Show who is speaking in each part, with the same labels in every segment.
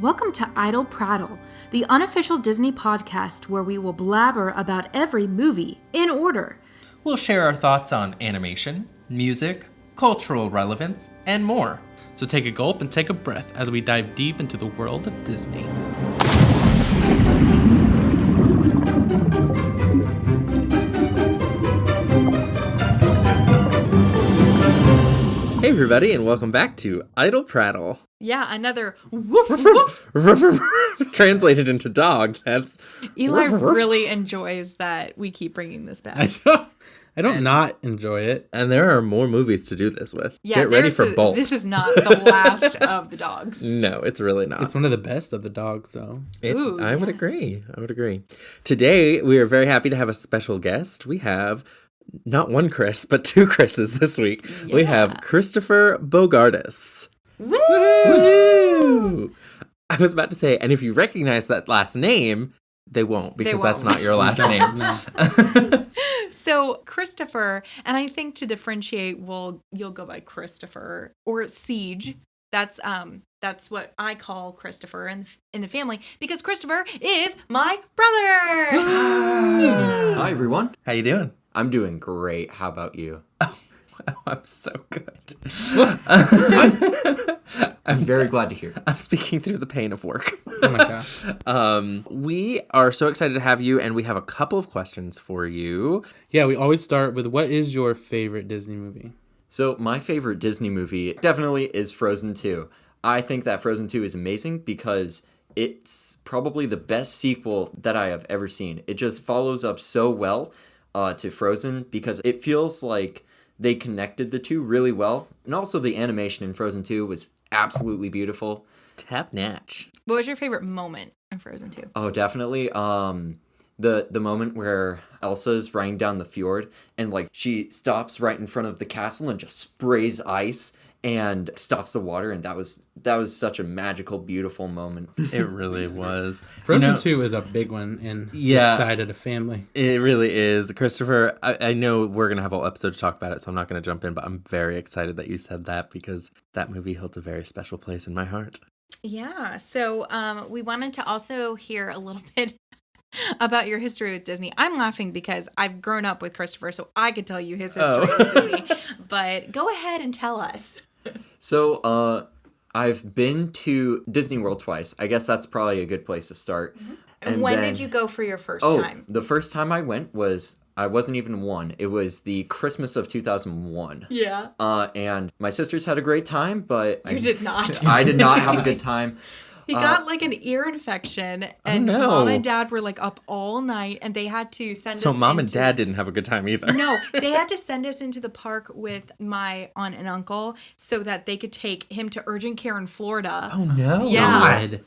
Speaker 1: Welcome to Idle Prattle, the unofficial Disney podcast where we will blabber about every movie in order.
Speaker 2: We'll share our thoughts on animation, music, cultural relevance, and more.
Speaker 3: So take a gulp and take a breath as we dive deep into the world of Disney.
Speaker 2: Hey everybody, and welcome back to Idle Prattle.
Speaker 1: Yeah, another woof woof.
Speaker 2: Translated into dog, that's...
Speaker 1: Eli really enjoys that we keep bringing this back.
Speaker 3: I don't not enjoy it.
Speaker 2: And there are more movies to do this with.
Speaker 1: Yeah,
Speaker 2: Get ready for both.
Speaker 1: This is not the last of the dogs.
Speaker 2: No, it's really not.
Speaker 3: It's one of the best of the dogs, though.
Speaker 2: I would agree. Today, we are very happy to have a special guest. We have not one Chris, but two Chris's this week. Yeah. We have Christopher Bogardus.
Speaker 1: Woo!
Speaker 2: Woo! I was about to say, and if you recognize that last name, they won't, because that's not your last name.
Speaker 3: No.
Speaker 1: So Christopher, and I think to differentiate, you'll go by Christopher or Siege. That's what I call Christopher in the family, because Christopher is my brother.
Speaker 4: Hi everyone.
Speaker 2: How you doing?
Speaker 4: I'm doing great. How about you?
Speaker 2: Oh, I'm so good.
Speaker 4: I'm very glad to hear.
Speaker 2: I'm speaking through the pain of work.
Speaker 3: Oh my gosh.
Speaker 2: We are so excited to have you, and we have a couple of questions for you.
Speaker 3: Yeah, we always start with, what is your favorite Disney movie?
Speaker 4: So my favorite Disney movie definitely is Frozen 2. I think that Frozen 2 is amazing because it's probably the best sequel that I have ever seen. It just follows up so well to Frozen because it feels like they connected the two really well. And also the animation in Frozen 2 was absolutely beautiful.
Speaker 2: Tap natch.
Speaker 1: What was your favorite moment in Frozen 2?
Speaker 4: Oh, definitely. The moment where Elsa's riding down the fjord and like she stops right in front of the castle and just sprays ice and stops the water, and that was such a magical, beautiful moment.
Speaker 2: It really was.
Speaker 3: Frozen 2 is a big one in this side of the family.
Speaker 2: It really is. Christopher, I know we're going to have a whole episode to talk about it, so I'm not going to jump in, but I'm very excited that you said that because that movie holds a very special place in my heart.
Speaker 1: Yeah, so we wanted to also hear a little bit about your history with Disney. I'm laughing because I've grown up with Christopher, so I could tell you his history with Disney. But go ahead and tell us.
Speaker 4: So, I've been to Disney World twice. I guess that's probably a good place to start.
Speaker 1: Mm-hmm. And when did you go for your first time?
Speaker 4: The first time I went I wasn't even one. It was the Christmas of 2001.
Speaker 1: Yeah.
Speaker 4: And my sisters had a great time, but...
Speaker 1: You did not.
Speaker 4: I did not have a good time.
Speaker 1: He got like an ear infection, and Mom and Dad were like up all night, and they had to send us.
Speaker 2: So Mom and Dad didn't have a good time either.
Speaker 1: No, they had to send us into the park with my aunt and uncle so that they could take him to urgent care in Florida.
Speaker 2: Oh no!
Speaker 1: Yeah.
Speaker 2: God.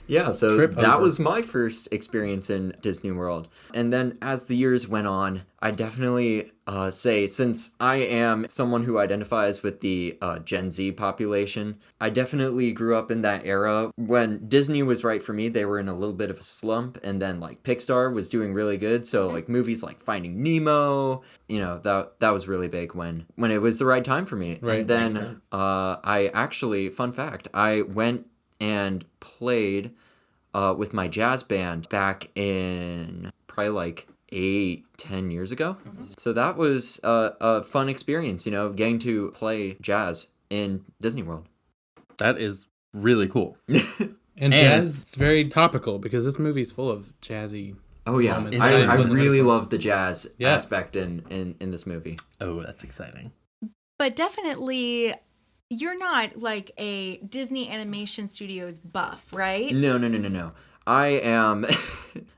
Speaker 4: Yeah, so that was my first experience in Disney World. And then as the years went on, I definitely say, since I am someone who identifies with the Gen Z population, I definitely grew up in that era when Disney was right for me. They were in a little bit of a slump, and then like Pixar was doing really good. So like movies like Finding Nemo, that was really big when it was the right time for me.
Speaker 3: Right.
Speaker 4: And then I actually, fun fact, I went and played with my jazz band back in probably like 8-10 years ago. Mm-hmm. So that was a fun experience, getting to play jazz in Disney World.
Speaker 2: That is really cool.
Speaker 3: And jazz is very topical because this movie is full of jazzy moments.
Speaker 4: I really love the jazz aspect in this movie.
Speaker 2: Oh, that's exciting.
Speaker 1: But definitely, you're not like a Disney Animation Studios buff, right?
Speaker 4: No. I am,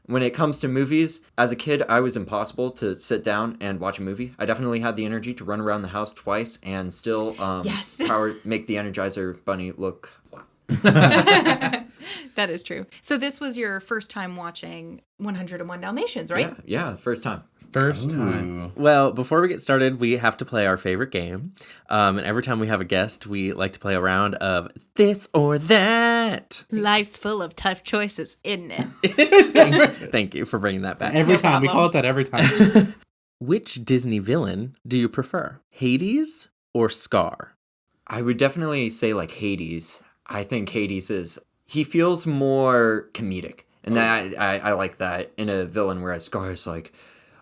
Speaker 4: when it comes to movies, as a kid, I was impossible to sit down and watch a movie. I definitely had the energy to run around the house twice and still make the Energizer Bunny look...
Speaker 1: That is true. So this was your first time watching 101 Dalmatians, right?
Speaker 4: Yeah, first time.
Speaker 3: First time.
Speaker 2: Well, before we get started, we have to play our favorite game. And every time we have a guest, we like to play a round of this or that.
Speaker 1: Life's full of tough choices, isn't it?
Speaker 2: Thank you for bringing that back.
Speaker 3: Every time. We call it that every time.
Speaker 2: Which Disney villain do you prefer? Hades or Scar?
Speaker 4: I would definitely say like Hades. I think Hades is he feels more comedic. And I like that in a villain, whereas Scar's like,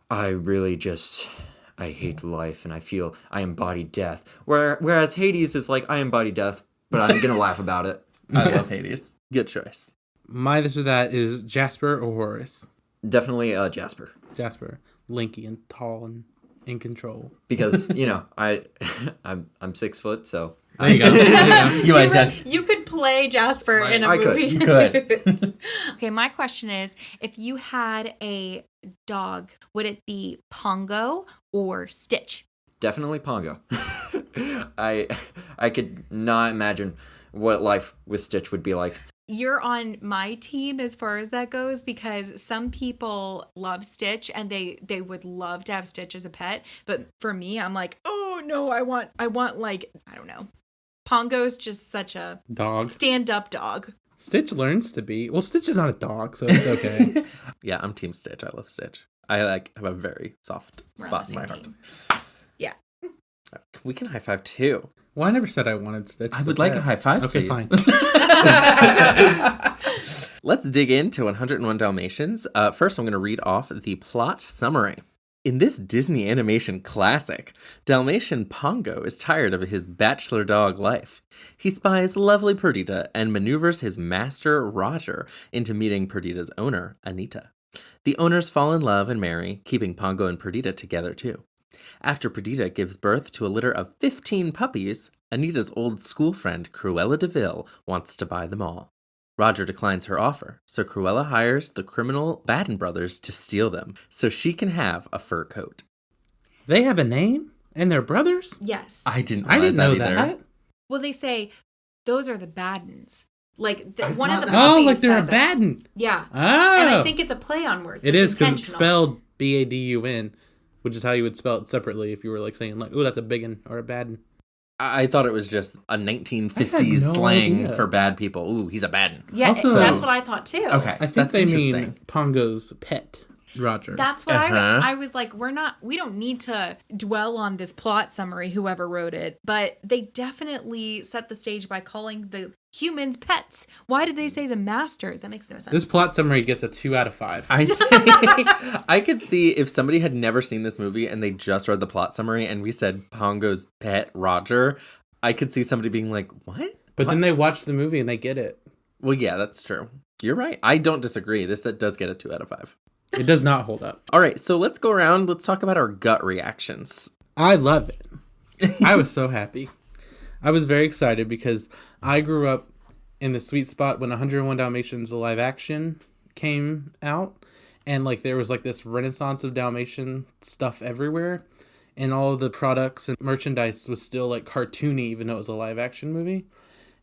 Speaker 4: I hate life and I feel I embody death. Whereas Hades is like, I embody death, but I'm going to laugh about it.
Speaker 2: I love Hades. Good choice.
Speaker 3: My this or that is Jasper or Horace.
Speaker 4: Definitely Jasper.
Speaker 3: Jasper. Lanky and tall and in control.
Speaker 4: Because, I'm 6 foot, so...
Speaker 3: There you go.
Speaker 1: You could play Jasper in a movie.
Speaker 2: You could.
Speaker 1: Okay, my question is, if you had a dog, would it be Pongo or Stitch?
Speaker 4: Definitely Pongo. I could not imagine what life with Stitch would be like.
Speaker 1: You're on my team as far as that goes, because some people love Stitch and they would love to have Stitch as a pet. But for me, I'm like, oh no, I want like, I don't know. Pongo's just such a
Speaker 3: dog.
Speaker 1: Stand-up dog.
Speaker 3: Stitch learns to be. Well, Stitch is not a dog, so it's okay.
Speaker 2: Yeah, I'm Team Stitch. I love Stitch. I have a very soft spot in my heart.
Speaker 1: Team. Yeah.
Speaker 2: We can high five too.
Speaker 3: Well, I never said I wanted Stitch.
Speaker 2: I would like a high five,
Speaker 3: okay,
Speaker 2: please.
Speaker 3: fine.
Speaker 2: Let's dig into 101 Dalmatians. First, I'm going to read off the plot summary. In this Disney animation classic, Dalmatian Pongo is tired of his bachelor dog life. He spies lovely Perdita and maneuvers his master, Roger, into meeting Perdita's owner, Anita. The owners fall in love and marry, keeping Pongo and Perdita together too. After Perdita gives birth to a litter of 15 puppies, Anita's old school friend, Cruella de Vil, wants to buy them all. Roger declines her offer, so Cruella hires the criminal Baden brothers to steal them, so she can have a fur coat.
Speaker 3: They have a name? And they're brothers?
Speaker 1: Yes.
Speaker 2: I didn't
Speaker 3: know
Speaker 2: either.
Speaker 3: that.
Speaker 1: Well, they say those are the Badens. Like, one of the puppies
Speaker 3: Oh, like they're a
Speaker 1: says it.
Speaker 3: Baden.
Speaker 1: Yeah.
Speaker 3: Oh.
Speaker 1: And I think it's a play on words.
Speaker 3: It is, because it's
Speaker 1: intentional.
Speaker 3: spelled Badun, which is how you would spell it separately if you were like saying, like, oh, that's a biggin or a Baden.
Speaker 2: I thought it was just a 1950s slang for bad people. Ooh, he's a Baden.
Speaker 1: Yeah,
Speaker 3: Also,
Speaker 1: that's what I thought too.
Speaker 2: Okay,
Speaker 3: I think
Speaker 2: that's
Speaker 3: they
Speaker 2: interesting.
Speaker 3: mean Pongo's pet, Roger.
Speaker 1: That's what I was like, we don't need to dwell on this plot summary, whoever wrote it, but they definitely set the stage by calling the humans pets. Why did they say the master? That makes no sense.
Speaker 3: This plot summary gets a 2 out of 5.
Speaker 2: I could see if somebody had never seen this movie and they just read the plot summary and we said Pongo's pet, Roger, I could see somebody being like, what?
Speaker 3: But then they watch the movie and they get it.
Speaker 2: Well, yeah, that's true. You're right. I don't disagree. This does get a 2 out of 5.
Speaker 3: It does not hold up.
Speaker 2: All right, so let's go around. Let's talk about our gut reactions.
Speaker 3: I love it. I was so happy. I was very excited because I grew up in the sweet spot when 101 Dalmatians, the live action, came out. And like there was like this renaissance of Dalmatian stuff everywhere. And all of the products and merchandise was still like cartoony, even though it was a live action movie.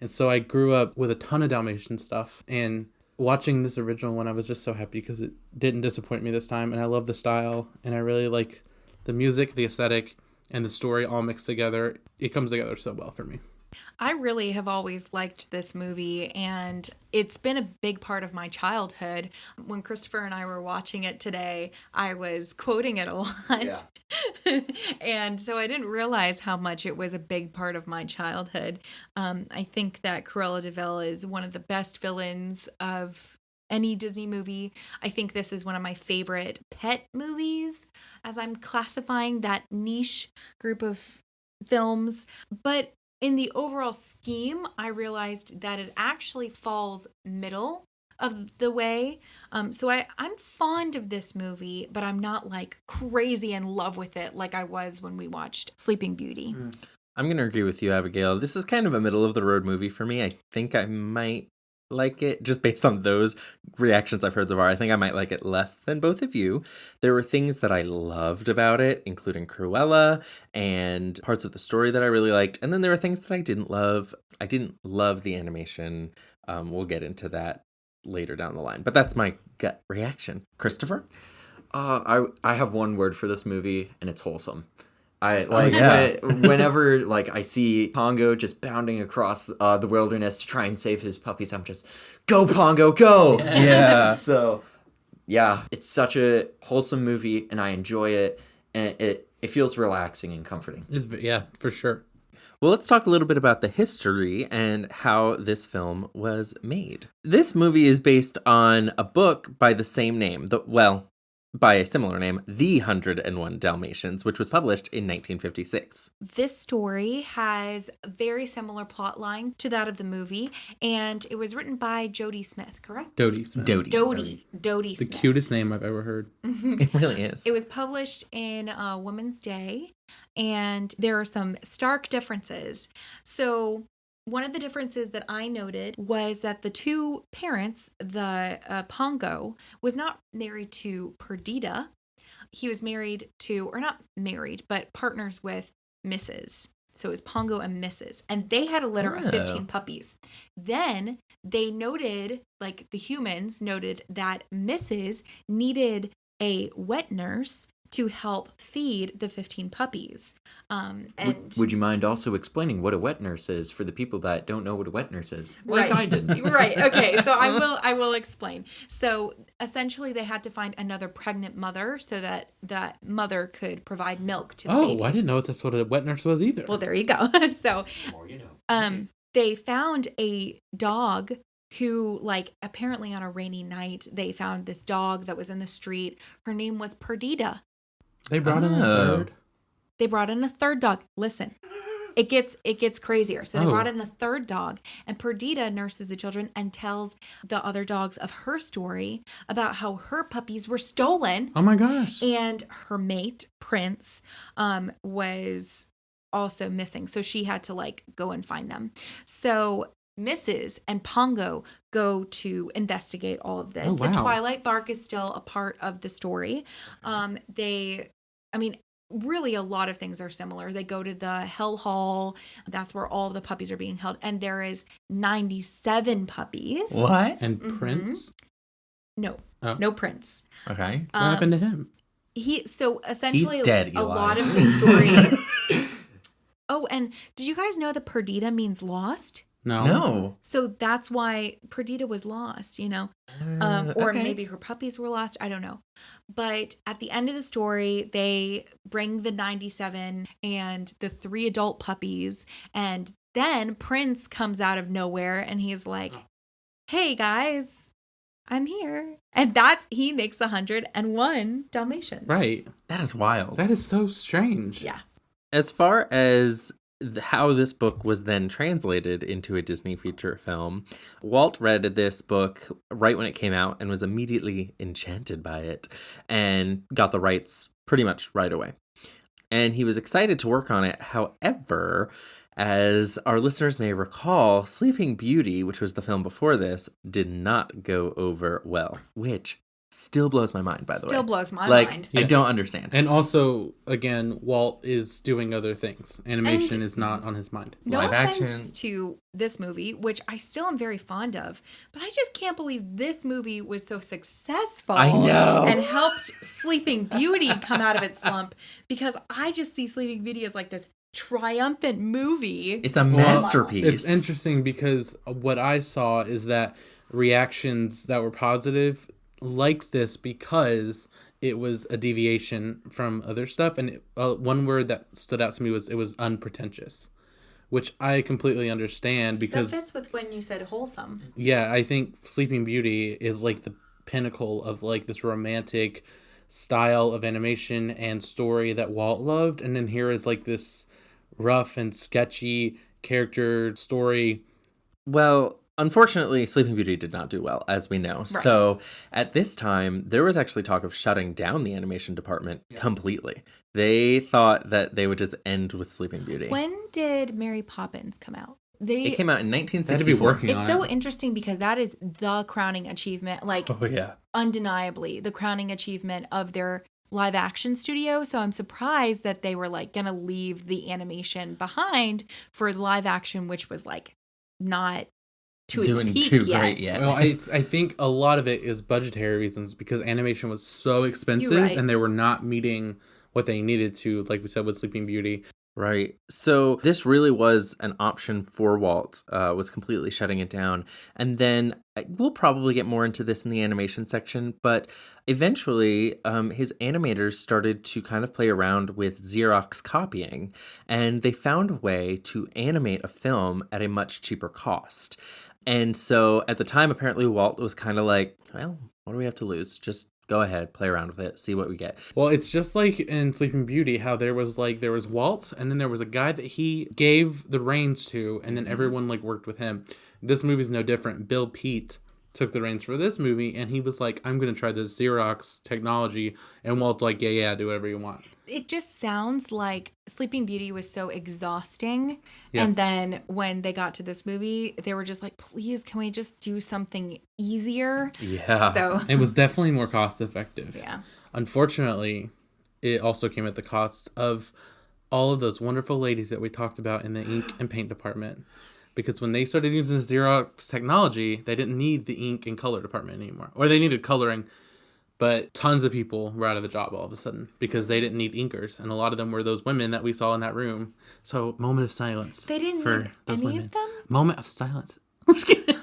Speaker 3: And so I grew up with a ton of Dalmatian stuff. And watching this original one, I was just so happy because it didn't disappoint me this time. And I love the style. And I really like the music, the aesthetic, and the story all mixed together. It comes together so well for me.
Speaker 1: I really have always liked this movie, and it's been a big part of my childhood. When Christopher and I were watching it today, I was quoting it a lot. Yeah. And so I didn't realize how much it was a big part of my childhood. I think that Corella de Vil is one of the best villains of any Disney movie. I think this is one of my favorite pet movies, as I'm classifying that niche group of films. But in the overall scheme, I realized that it actually falls middle of the way. So I'm fond of this movie, but I'm not like crazy in love with it like I was when we watched Sleeping Beauty.
Speaker 2: I'm going to agree with you, Abigail. This is kind of a middle of the road movie for me. I think I might like it just based on those reactions I've heard so far. I think I might like it less than both of you. There were things that I loved about it, including Cruella and parts of the story that I really liked. And then there were things that I didn't love. I didn't love the animation. We'll get into that later down the line, but that's my gut reaction. Christopher?
Speaker 4: I have one word for this movie, and it's wholesome. Whenever like I see Pongo just bounding across the wilderness to try and save his puppies, I'm just, go Pongo, go!
Speaker 2: Yeah.
Speaker 4: So, yeah, it's such a wholesome movie, and I enjoy it, and it feels relaxing and comforting.
Speaker 3: Yeah, for sure.
Speaker 2: Well, let's talk a little bit about the history and how this film was made. This movie is based on a book by the same name, by a similar name, The 101 Dalmatians, which was published in 1956.
Speaker 1: This story has a very similar plot line to that of the movie, and it was written by Jodie Smith, correct?
Speaker 3: Dodie Smith.
Speaker 1: Dodie
Speaker 3: The
Speaker 1: Smith.
Speaker 3: cutest name I've ever heard.
Speaker 2: It really is.
Speaker 1: It was published in Women's Day, and there are some stark differences. So one of the differences that I noted was that the two parents, the Pongo, was not married to Perdita. He was married to, or not married, but partners with Mrs. So it was Pongo and Mrs. And they had a litter of 15 puppies. Then they noted, like the humans noted, that Mrs. needed a wet nurse to help feed the 15 puppies. And
Speaker 4: Would you mind also explaining what a wet nurse is for the people that don't know what a wet nurse is? Like
Speaker 1: Right.
Speaker 4: I did.
Speaker 1: Right. Okay. So I will explain. So essentially they had to find another pregnant mother so that that mother could provide milk to the babies.
Speaker 3: I didn't know that's what a wet nurse was either.
Speaker 1: Well, there you go. So
Speaker 4: The more you know.
Speaker 1: they found a dog who, like, apparently on a rainy night, they found this dog that was in the street. Her name was Perdita.
Speaker 3: They brought in a third.
Speaker 1: They brought in a third dog. Listen, it gets crazier. So they brought in a third dog, and Perdita nurses the children and tells the other dogs of her story about how her puppies were stolen,
Speaker 3: Oh my gosh.
Speaker 1: and her mate Prince was also missing. So she had to like go and find them. So Mrs. and Pongo go to investigate all of this.
Speaker 3: Oh,
Speaker 1: The
Speaker 3: wow.
Speaker 1: Twilight Bark is still a part of the story. Really a lot of things are similar. They go to the Hell Hall. That's where all the puppies are being held. And there is 97 puppies.
Speaker 2: What?
Speaker 3: And Prince?
Speaker 1: No,
Speaker 3: Oh.
Speaker 1: no Prince.
Speaker 2: Okay.
Speaker 3: What happened to him?
Speaker 1: So essentially
Speaker 2: He's dead,
Speaker 1: a
Speaker 2: Eli.
Speaker 1: lot of the story. Oh, and did you guys know that Perdita means lost?
Speaker 2: No.
Speaker 1: So that's why Perdita was lost, you know? Or
Speaker 2: okay.
Speaker 1: maybe her puppies were lost. I don't know. But at the end of the story, they bring the 97 and the 3 adult puppies. And then Prince comes out of nowhere and he's like, hey, guys, I'm here. And he makes 101 Dalmatians.
Speaker 3: Right.
Speaker 2: That is wild.
Speaker 3: That is so strange.
Speaker 1: Yeah.
Speaker 2: As far as how this book was then translated into a Disney feature film, Walt read this book right when it came out and was immediately enchanted by it and got the rights pretty much right away. And he was excited to work on it. However, as our listeners may recall, Sleeping Beauty, which was the film before this, did not go over well, which still blows my mind, by the way.
Speaker 1: Still blows my
Speaker 2: like,
Speaker 1: mind.
Speaker 2: I don't understand.
Speaker 3: And also, again, Walt is doing other things. Animation is not on his mind.
Speaker 1: No
Speaker 2: live
Speaker 1: offense
Speaker 2: action.
Speaker 1: to this movie, which I still am very fond of, but I just can't believe this movie was so successful.
Speaker 2: I know.
Speaker 1: And helped Sleeping Beauty come out of its slump, because I just see Sleeping Beauty as like this triumphant movie.
Speaker 2: It's a masterpiece.
Speaker 3: It's interesting because what I saw is that reactions that were positive like this because it was a deviation from other stuff. And one word that stood out to me was it was unpretentious, which I completely understand because
Speaker 1: that fits with when you said wholesome.
Speaker 3: yeah, I think Sleeping Beauty is like the pinnacle of like this romantic style of animation and story that Walt loved. And then here is like this rough and sketchy character story.
Speaker 2: Well, unfortunately, Sleeping Beauty did not do well, as we know. Right. So at this time, there was actually talk of shutting down the animation department completely. They thought that they would just end with Sleeping Beauty.
Speaker 1: When did Mary Poppins come out?
Speaker 2: It came out in 1964.
Speaker 3: They had to be working
Speaker 1: It's
Speaker 3: on
Speaker 1: so
Speaker 3: it.
Speaker 1: interesting because that is the crowning achievement, like
Speaker 2: Oh, yeah.
Speaker 1: undeniably the crowning achievement of their live action studio. So I'm surprised that they were like gonna leave the animation behind for live action, which was like not to
Speaker 2: doing
Speaker 1: its peak
Speaker 2: too
Speaker 1: yet.
Speaker 2: great yet.
Speaker 3: Well, I think a lot of it is budgetary reasons because animation was so expensive
Speaker 1: You're right.
Speaker 3: and they were not meeting what they needed to, like we said with Sleeping Beauty.
Speaker 2: Right. So this really was an option for Walt, was completely shutting it down. And then we'll probably get more into this in the animation section, but eventually his animators started to kind of play around with Xerox copying, and they found a way to animate a film at a much cheaper cost. And so at the time, apparently Walt was kind of like, well, what do we have to lose? Just go ahead, play around with it, see what we get.
Speaker 3: Well, it's just like in Sleeping Beauty, how there was Walt, and then there was a guy that he gave the reins to, and then everyone like worked with him. This movie's no different. Bill Peet took the reins for this movie, and he was like, I'm going to try this Xerox technology, and Walt's like, yeah, do whatever you want.
Speaker 1: It just sounds like Sleeping Beauty was so exhausting.
Speaker 3: Yeah.
Speaker 1: And then when they got to this movie, they were just like, please, can we just do something easier?
Speaker 2: Yeah.
Speaker 1: So
Speaker 3: It was definitely more cost effective.
Speaker 1: yeah.
Speaker 3: Unfortunately, it also came at the cost of all of those wonderful ladies that we talked about in the ink and paint department. Because when they started using the Xerox technology, they didn't need the ink and color department anymore. Or they needed coloring, but tons of people were out of the job all of a sudden because they didn't need inkers. And a lot of them were those women that we saw in that room. So, moment of silence.
Speaker 1: They didn't
Speaker 3: for
Speaker 1: need
Speaker 3: those
Speaker 1: any
Speaker 3: women.
Speaker 1: of them?
Speaker 3: Moment of silence. I'm just kidding.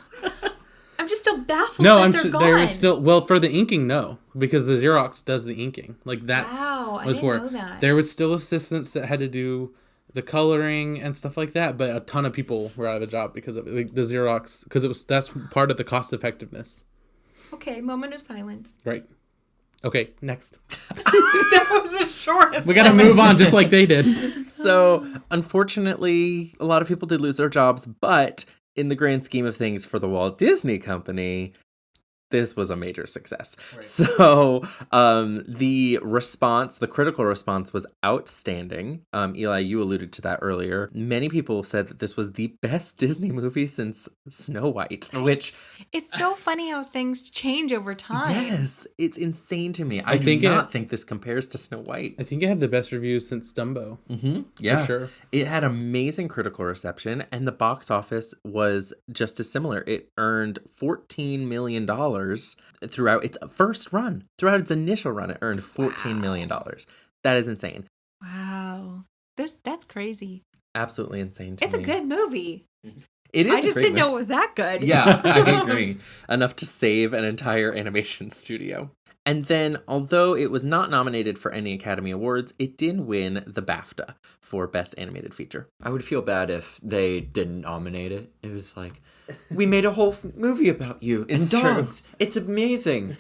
Speaker 1: I'm just still baffled
Speaker 3: No,
Speaker 1: that
Speaker 3: I'm
Speaker 1: they're
Speaker 3: sure
Speaker 1: gone.
Speaker 3: there was still, well, for the inking, no, because the Xerox does the inking. Like that's
Speaker 1: Wow, I
Speaker 3: was
Speaker 1: didn't
Speaker 3: for
Speaker 1: know that.
Speaker 3: There was still assistants that had to do the coloring and stuff like that, but a ton of people were out of a job because of it. Like the Xerox, because that's part of the cost effectiveness.
Speaker 1: Okay, moment of silence.
Speaker 3: Right. Okay, next.
Speaker 1: That was the shortest.
Speaker 3: We gotta move on just like they did.
Speaker 2: So, unfortunately, a lot of people did lose their jobs, but in the grand scheme of things for the Walt Disney Company, this was a major success. Right. So the critical response was outstanding. Eli, you alluded to that earlier. Many people said that this was the best Disney movie since Snow White, which...
Speaker 1: It's so funny how things change over time.
Speaker 2: Yes, it's insane to me. I
Speaker 3: think
Speaker 2: do not think this compares to Snow White.
Speaker 3: I think it had the best reviews since Dumbo.
Speaker 2: Mm-hmm. Yeah,
Speaker 3: for sure.
Speaker 2: It had amazing critical reception, and the box office was just as similar. It earned $14 million throughout its first run. Throughout its initial run, it earned $14 million. That is insane.
Speaker 1: Wow. That's crazy.
Speaker 2: Absolutely insane to
Speaker 1: It's
Speaker 2: me.
Speaker 1: a good movie.
Speaker 2: It is.
Speaker 1: I just didn't know it was that good.
Speaker 2: Yeah, I agree. Enough to save an entire animation studio. And then, although it was not nominated for any Academy Awards, it did win the BAFTA for Best Animated Feature.
Speaker 4: I would feel bad if they didn't nominate it. It was like, we made a whole movie about you and
Speaker 2: It's
Speaker 4: dogs. It's amazing.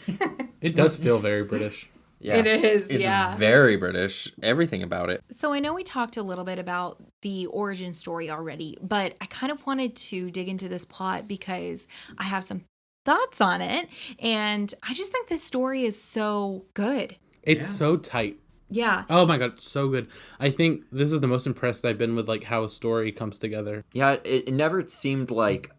Speaker 3: It does feel very British.
Speaker 4: Yeah.
Speaker 1: It is,
Speaker 2: It's
Speaker 1: yeah.
Speaker 2: very British. Everything about it.
Speaker 1: So I know we talked a little bit about the origin story already, but I kind of wanted to dig into this plot because I have some thoughts on it, and I just think this story is so good.
Speaker 3: It's so tight.
Speaker 1: Yeah.
Speaker 3: Oh my god, so good. I think this is the most impressed I've been with like how a story comes together.
Speaker 4: Yeah, it never seemed like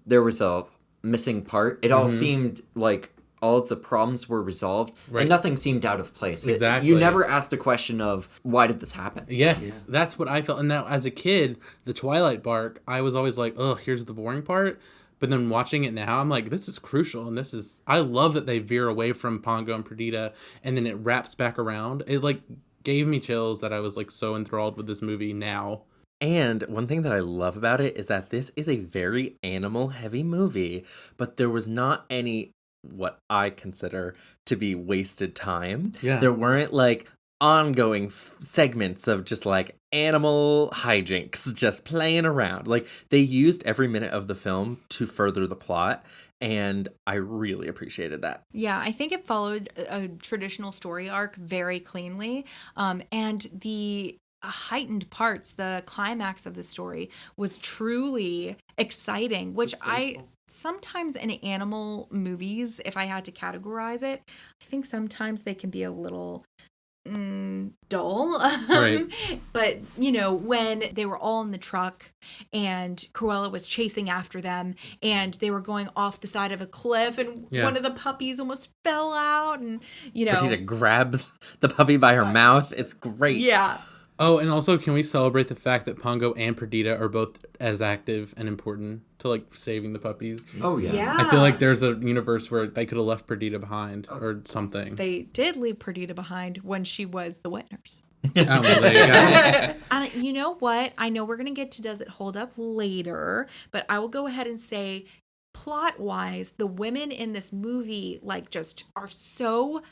Speaker 4: there was a missing part. It all seemed like all of the problems were resolved, and nothing seemed out of place.
Speaker 3: Exactly.
Speaker 4: You never asked a question of, why did this happen?
Speaker 3: Yes, that's what I felt. And now, as a kid, the Twilight Bark, I was always like, oh, here's the boring part. But then watching it now, I'm like, this is crucial. And I love that they veer away from Pongo and Perdita, and then it wraps back around. It, like, gave me chills that I was, like, so enthralled with this movie now.
Speaker 2: And one thing that I love about it is that this is a very animal-heavy movie, but there was not any... what I consider to be wasted time.
Speaker 3: Yeah.
Speaker 2: There weren't like ongoing segments of just like animal hijinks just playing around. Like they used every minute of the film to further the plot, and I really appreciated that.
Speaker 1: Yeah, I think it followed a traditional story arc very cleanly. And the heightened parts, the climax of the story was truly exciting, which sometimes in animal movies, if I had to categorize it, I think sometimes they can be a little dull.
Speaker 3: Right.
Speaker 1: But, you know, when they were all in the truck and Cruella was chasing after them and they were going off the side of a cliff and one of the puppies almost fell out and, you know.
Speaker 2: Perdita grabs the puppy by her mouth. It's great.
Speaker 1: Yeah.
Speaker 3: Oh, and also, can we celebrate the fact that Pongo and Perdita are both as active and important to, like, saving the puppies?
Speaker 4: Oh, yeah.
Speaker 1: Yeah.
Speaker 3: I feel like there's a universe where they could have left Perdita behind or something.
Speaker 1: They did leave Perdita behind when she was the wet nurse.
Speaker 3: Oh, well, there you go.
Speaker 1: And you know what? I know we're going to get to Does It Hold Up later, but I will go ahead and say plot-wise, the women in this movie, like, just are so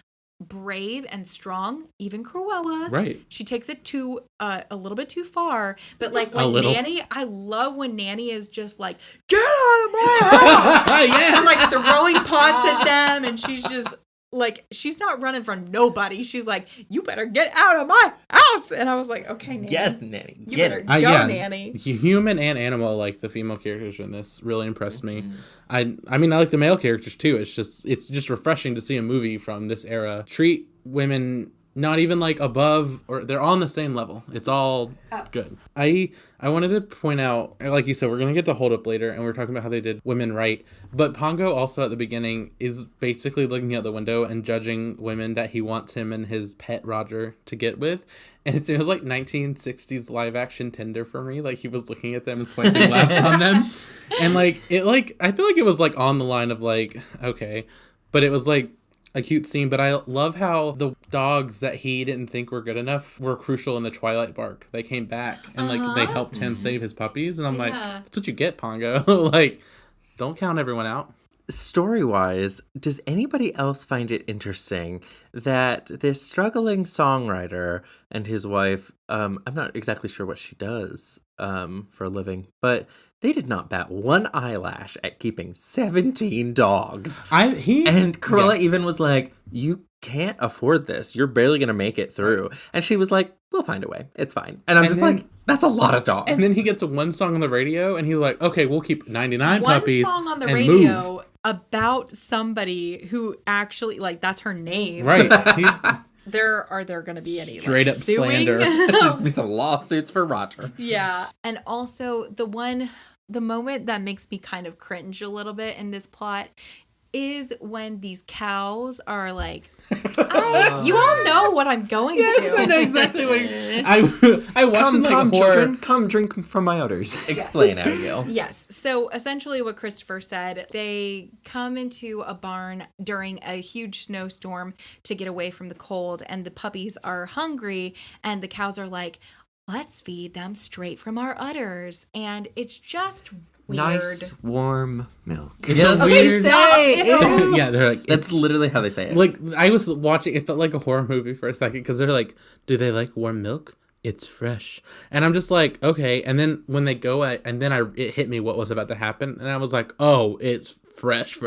Speaker 1: brave and strong. Even Cruella.
Speaker 3: Right.
Speaker 1: She takes it to a little bit too far. But, like, when Nanny, I love when Nanny is just like, get out of my house!
Speaker 3: Yeah.
Speaker 1: And, like, throwing pots at them, and she's just... Like, she's not running from nobody. She's like, you better get out of my house. And I was like, okay, Nanny.
Speaker 2: Yes, Nanny.
Speaker 1: You better go, Nanny.
Speaker 3: Human and animal, like the female characters in this, really impressed me. I mean, I like the male characters too. It's just refreshing to see a movie from this era treat women not even like above, or they're all on the same level. It's all good. I wanted to point out, like you said, we're going to get to Hold Up later, and we're talking about how they did women right. But Pongo also at the beginning is basically looking out the window and judging women that he wants him and his pet Roger to get with. And it was like 1960s live action Tinder for me. Like he was looking at them and swiping left on them. And I feel like it was like on the line of like, okay. But it was like a cute scene, but I love how the dogs that he didn't think were good enough were crucial in the Twilight bark. They came back and like they helped him save his puppies, and I'm like, that's what you get, Pongo. Like, don't count everyone out.
Speaker 2: Story-wise, does anybody else find it interesting that this struggling songwriter and his wife, I'm not exactly sure what she does for a living, but they did not bat one eyelash at keeping 17 dogs. And Corella even was like, you can't afford this. You're barely going to make it through. And she was like, we'll find a way. It's fine. And I'm just like, that's a lot of dogs.
Speaker 3: And then he gets one song on the radio and he's like, okay, we'll keep 99 puppies.
Speaker 1: One song on the
Speaker 3: and
Speaker 1: radio
Speaker 3: move.
Speaker 1: About somebody who actually, like, that's her name.
Speaker 3: Right.
Speaker 1: Are there going to be any
Speaker 3: straight up
Speaker 1: suing?
Speaker 3: slander?
Speaker 2: There'll be some lawsuits for Roger.
Speaker 1: Yeah. And also the moment that makes me kind of cringe a little bit in this plot is when these cows are like, you all know what I'm going to.
Speaker 3: I know exactly what I watched
Speaker 4: come children, come drink from my udders.
Speaker 2: Explain, Abigail.
Speaker 1: Yes. So essentially what Christopher said, they come into a barn during a huge snowstorm to get away from the cold, and the puppies are hungry, and the cows are like, let's feed them straight from our udders. And it's just weird.
Speaker 4: Nice warm milk.
Speaker 3: It's weird. Yeah, they're like,
Speaker 2: That's literally how they say it.
Speaker 3: Like, I was watching, it felt like a horror movie for a second, because they're like, do they like warm milk? It's fresh. And I'm just like, okay. And then when they go, and then it hit me what was about to happen, and I was like, oh, it's fresh.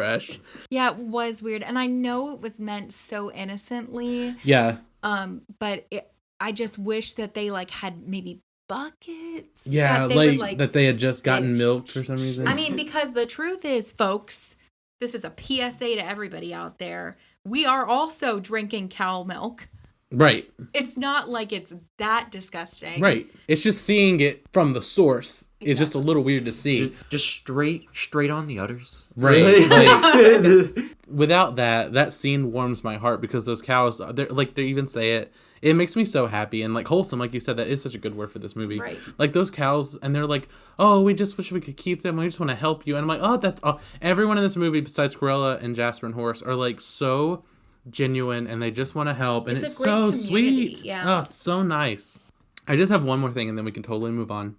Speaker 1: Yeah, it was weird. And I know it was meant so innocently.
Speaker 3: Yeah.
Speaker 1: But I just wish that they like had maybe buckets.
Speaker 3: Yeah, that they had just gotten milked for some reason.
Speaker 1: I mean, because the truth is, folks, this is a PSA to everybody out there. We are also drinking cow milk.
Speaker 3: Right.
Speaker 1: It's not like it's that disgusting.
Speaker 3: Right. It's just seeing it from the source. Exactly. It's just a little weird to see.
Speaker 4: Just straight on the udders.
Speaker 3: Right. Like, without that scene warms my heart, because those cows, they even say it. It makes me so happy and like wholesome, like you said. That is such a good word for this movie.
Speaker 1: Right.
Speaker 3: Like those cows, and they're like, "Oh, we just wish we could keep them. We just want to help you." And I'm like, "Oh, that's all." Everyone in this movie besides Corella and Jasper and Horace are like so genuine, and they just want to help, and it's so sweet.
Speaker 1: Yeah.
Speaker 3: Oh, it's so nice. I just have one more thing, and then we can totally move on.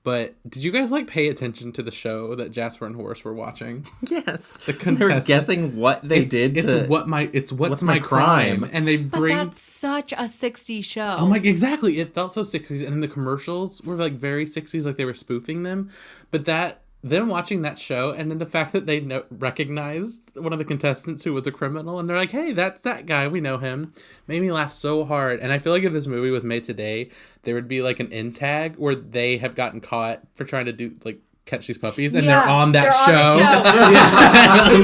Speaker 3: But did you guys like pay attention to the show that Jasper and Horace were watching?
Speaker 2: Yes.
Speaker 3: They
Speaker 2: were guessing what they did.
Speaker 3: What's my crime? And they bring.
Speaker 1: But that's such a 60s show.
Speaker 3: Oh my, exactly. It felt so 60s, and in the commercials were like very 60s, like they were spoofing them. But them watching that show, and then the fact that they recognized one of the contestants who was a criminal, and they're like, hey, that's that guy, we know him, made me laugh so hard. And I feel like if this movie was made today, there would be like an end tag where they have gotten caught for trying to do like catch these puppies, and they're on that show.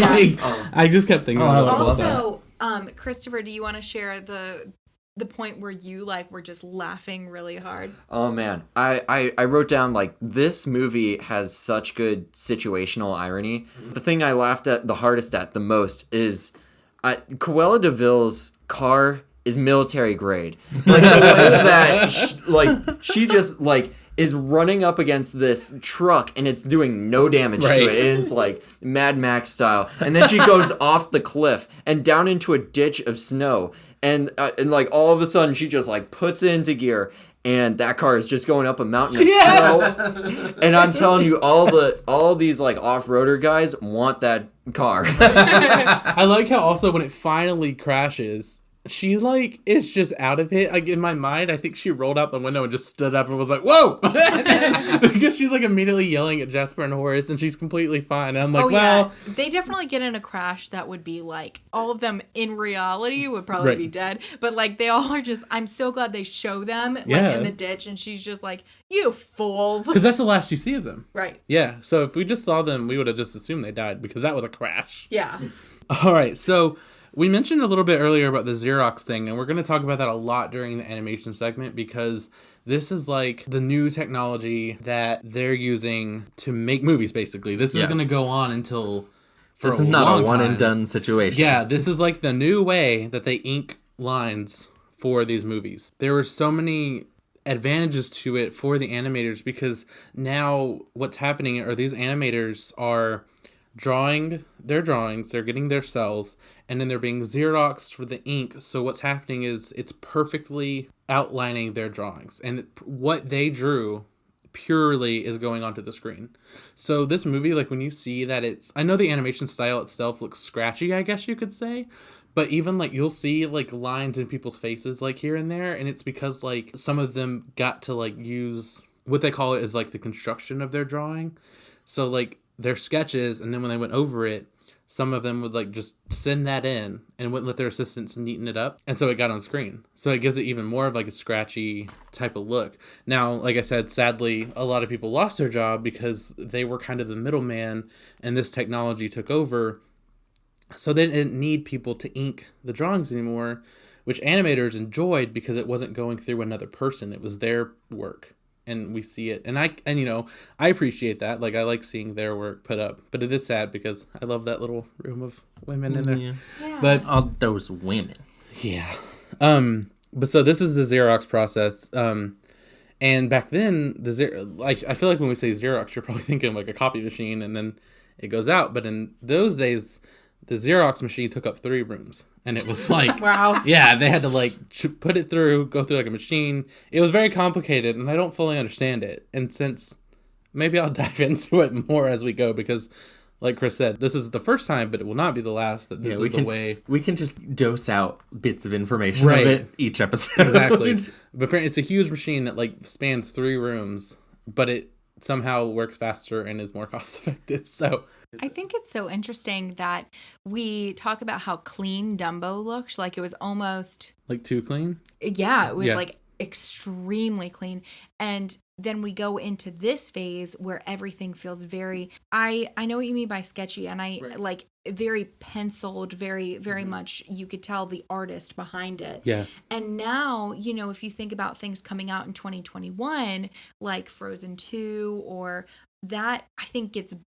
Speaker 3: Like, I just kept thinking
Speaker 1: also, Christopher, do you want to share the point where you were just laughing really hard?
Speaker 4: Oh man, I wrote down like, this movie has such good situational irony. Mm-hmm. The thing I laughed at the hardest at the most is Cruella de Vil's car is military grade. Like the way that she just is running up against this truck and it's doing no damage to it. It's like Mad Max style. And then she goes off the cliff and down into a ditch of snow. And all of a sudden she just puts it into gear. and that car is just going up a mountain of snow. And I'm telling you, all these like off-roader guys want that car.
Speaker 3: I like how also when it finally crashes, she like is just out of it. Like in my mind, I think she rolled out the window and just stood up and was like, "Whoa!" Because she's like immediately yelling at Jasper and Horace, and she's completely fine. And I'm like, well,
Speaker 1: they definitely get in a crash that would be like all of them in reality would probably be dead, but like they all are just. I'm so glad they show them like in the ditch, and she's just like, "You fools,"
Speaker 3: because that's the last you see of them,
Speaker 1: right?
Speaker 3: Yeah. So if we just saw them, we would have just assumed they died because that was a crash.
Speaker 1: Yeah.
Speaker 3: All right, so. We mentioned a little bit earlier about the Xerox thing, and we're going to talk about that a lot during the animation segment because this is like the new technology that they're using to make movies, basically. This is going to go on until for
Speaker 2: this is not a one and done situation.
Speaker 3: Yeah, this is like the new way that they ink lines for these movies. There were so many advantages to it for the animators because now what's happening are these animators are drawing their drawings, they're getting their cells, and then they're being Xeroxed for the ink. So what's happening is it's perfectly outlining their drawings. And what they drew purely is going onto the screen. So this movie, like when you see that I know the animation style itself looks scratchy, I guess you could say. But even like you'll see like lines in people's faces like here and there. And it's because like some of them got to like use what they call it is like the construction of their drawing. So like their sketches, and then when they went over it, some of them would like just send that in and wouldn't let their assistants neaten it up, and so it got on screen. So it gives it even more of like a scratchy type of look. Now, like I said, sadly, a lot of people lost their job because they were kind of the middleman, and this technology took over. So they didn't need people to ink the drawings anymore, which animators enjoyed because it wasn't going through another person; it was their work. And we see it. And you know, I appreciate that. Like, I like seeing their work put up. But it is sad because I love that little room of women in there.
Speaker 1: Yeah.
Speaker 3: But
Speaker 2: all those women.
Speaker 3: Yeah. But so this is the Xerox process. And back then, I feel like when we say Xerox, you're probably thinking like a copy machine and then it goes out. But in those days, the Xerox machine took up 3 rooms. And it was like,
Speaker 1: wow.
Speaker 3: Yeah, they had to like put it through, go through like a machine. It was very complicated and I don't fully understand it. And since maybe I'll dive into it more as we go because like Chris said, this is the first time, but it will not be the last that this is the way.
Speaker 2: We can just dose out bits of information of it each episode.
Speaker 3: Exactly. But apparently it's a huge machine that like spans 3 rooms, but it somehow works faster and is more cost effective. So
Speaker 1: I think it's so interesting that we talk about how clean Dumbo looked. Like it was almost
Speaker 3: like too clean.
Speaker 1: Yeah, it was like extremely clean. And then we go into this phase where everything feels very, I know what you mean by sketchy, and like very penciled, very, very much, you could tell the artist behind it.
Speaker 3: Yeah.
Speaker 1: And now, you know, if you think about things coming out in 2021, like Frozen 2 or that, I think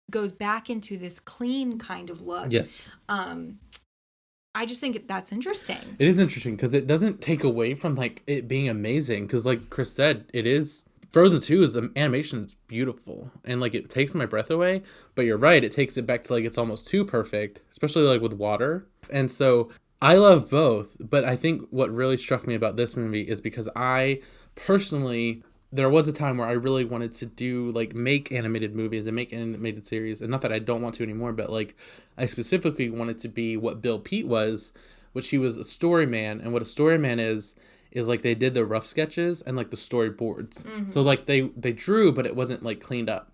Speaker 1: goes back into this clean kind of look.
Speaker 3: Yes.
Speaker 1: I just think that's interesting.
Speaker 3: It is interesting because it doesn't take away from like it being amazing. Because like Chris said, it is Frozen 2 is animation is beautiful and like it takes my breath away. But you're right, it takes it back to like it's almost too perfect, especially like with water. And so I love both. But I think what really struck me about this movie is because I personally, there was a time where I really wanted to do like make animated movies and make animated series, and not that I don't want to anymore, but like I specifically wanted to be what Bill Pete was, which he was a story man. And what a story man is like they did the rough sketches and like the storyboards. Mm-hmm. So like they drew, but it wasn't like cleaned up.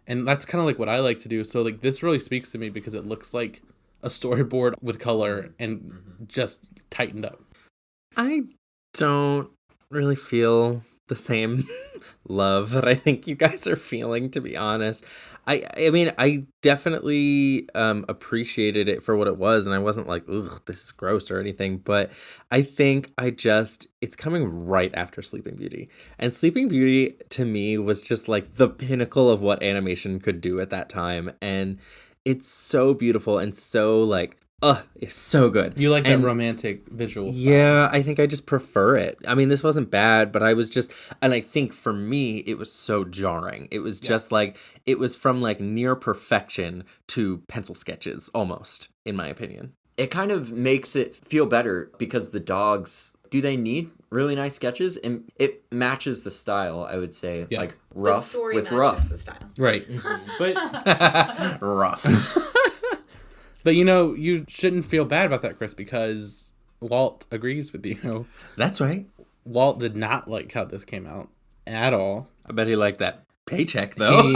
Speaker 3: And that's kind of like what I like to do. So like this really speaks to me because it looks like a storyboard with color and just tightened up.
Speaker 2: I don't really feel the same love that I think you guys are feeling, to be honest. I mean, I definitely appreciated it for what it was, and I wasn't like, ugh, this is gross or anything, but I think it's coming right after Sleeping Beauty. And Sleeping Beauty, to me, was just like the pinnacle of what animation could do at that time, and it's so beautiful and so like, it's so good.
Speaker 3: You like that romantic visual style.
Speaker 2: Yeah, I think I just prefer it. I mean, this wasn't bad, but I was just, and I think for me, it was so jarring. It was just like, it was from like near perfection to pencil sketches, almost, in my opinion.
Speaker 4: It kind of makes it feel better because the dogs, do they need really nice sketches, and it matches the style, I would say.
Speaker 3: Yeah.
Speaker 4: Like rough with rough.
Speaker 1: The style.
Speaker 3: Right. But
Speaker 2: Rough.
Speaker 3: but you shouldn't feel bad about that, Chris, because Walt agrees with you.
Speaker 2: That's right.
Speaker 3: Walt did not like how this came out at all.
Speaker 2: I bet he liked that paycheck, though.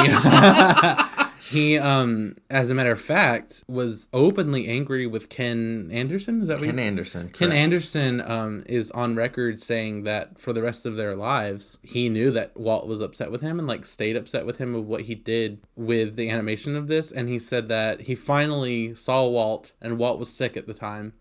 Speaker 3: He as a matter of fact, was openly angry with Ken Anderson. Is that what
Speaker 2: Ken Anderson.
Speaker 3: Ken
Speaker 2: correct.
Speaker 3: Anderson is on record saying that for the rest of their lives, he knew that Walt was upset with him and like stayed upset with him with what he did with the animation of this. And he said that he finally saw Walt, and Walt was sick at the time,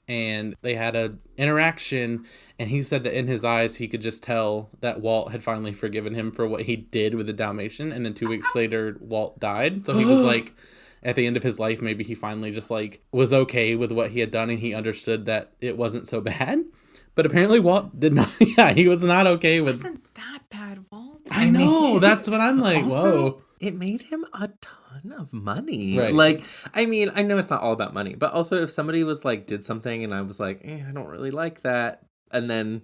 Speaker 3: and they had an interaction, and he said that in his eyes he could just tell that Walt had finally forgiven him for what he did with the Dalmatian. And then 2 weeks later Walt died, so he was like, at the end of his life, maybe he finally just like was okay with what he had done, and he understood that it wasn't so bad. But apparently Walt did not. Yeah, he was not okay with.
Speaker 1: Wasn't that bad, Walt?
Speaker 3: I know, that's what I'm like.
Speaker 2: Also,
Speaker 3: whoa.
Speaker 2: it made him a ton of money.
Speaker 3: Right.
Speaker 2: Like, I mean, I know it's not all about money, but also if somebody was like, did something and I was like, I don't really like that. And then,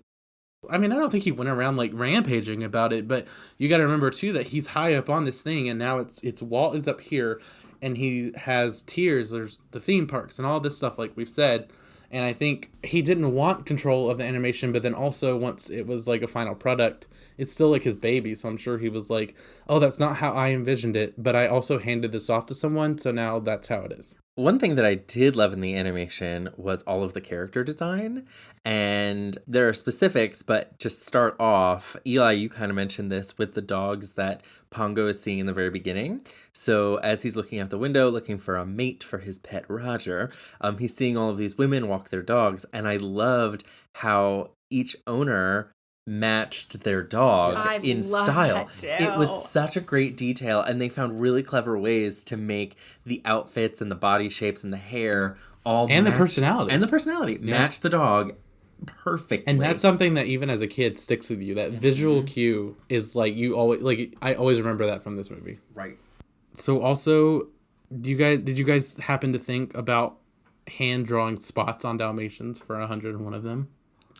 Speaker 3: I mean, I don't think he went around like rampaging about it, but you got to remember too that he's high up on this thing, and now it's Walt is up here, and he has tiers. There's the theme parks and all this stuff, like we've said. And I think he didn't want control of the animation, but then also once it was like a final product, it's still like his baby. So I'm sure he was like, oh, that's not how I envisioned it, but I also handed this off to someone, so now that's how it is.
Speaker 2: one thing that I did love in the animation was all of the character design. And there are specifics, but to start off, Eli, you kind of mentioned this with the dogs that Pongo is seeing in the very beginning. So as he's looking out the window, looking for a mate for his pet Roger, he's seeing all of these women walk their dogs. And I loved how each owner matched their dog in style. It was such a great detail, and they found really clever ways to make the outfits and the body shapes and the hair all
Speaker 3: and
Speaker 2: match,
Speaker 3: the personality
Speaker 2: match the dog perfectly.
Speaker 3: And that's something that even as a kid sticks with you. That visual cue is like you always like. I always remember that from this movie.
Speaker 2: Right.
Speaker 3: So also, did you guys happen to think about hand drawing spots on Dalmatians for 101 of them?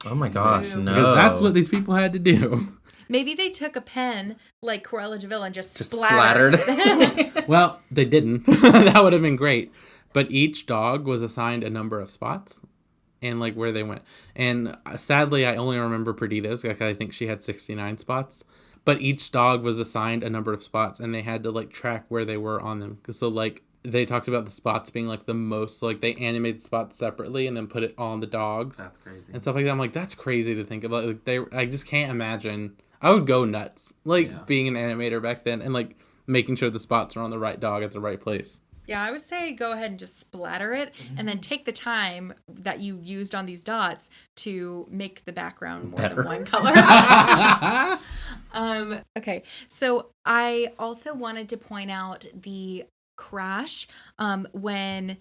Speaker 2: Oh my gosh, no.
Speaker 3: Because that's what these people had to do.
Speaker 1: Maybe they took a pen like Corella de Vil and just
Speaker 2: splattered.
Speaker 3: Well, they didn't. That would have been great. But each dog was assigned a number of spots and like where they went. And sadly, I only remember Perdita's. Like, I think she had 69 spots. But each dog was assigned a number of spots, and they had to like track where they were on them. So like they talked about the spots being like the most, so, like they animated spots separately and then put it on the dogs.
Speaker 2: That's crazy.
Speaker 3: And stuff like that. I'm like, that's crazy to think about. Like I just can't imagine. I would go nuts, like being an animator back then and like making sure the spots are on the right dog at the right place.
Speaker 1: Yeah, I would say go ahead and just splatter it and then take the time that you used on these dots to make the background more than one color. Okay, so I also wanted to point out the crash when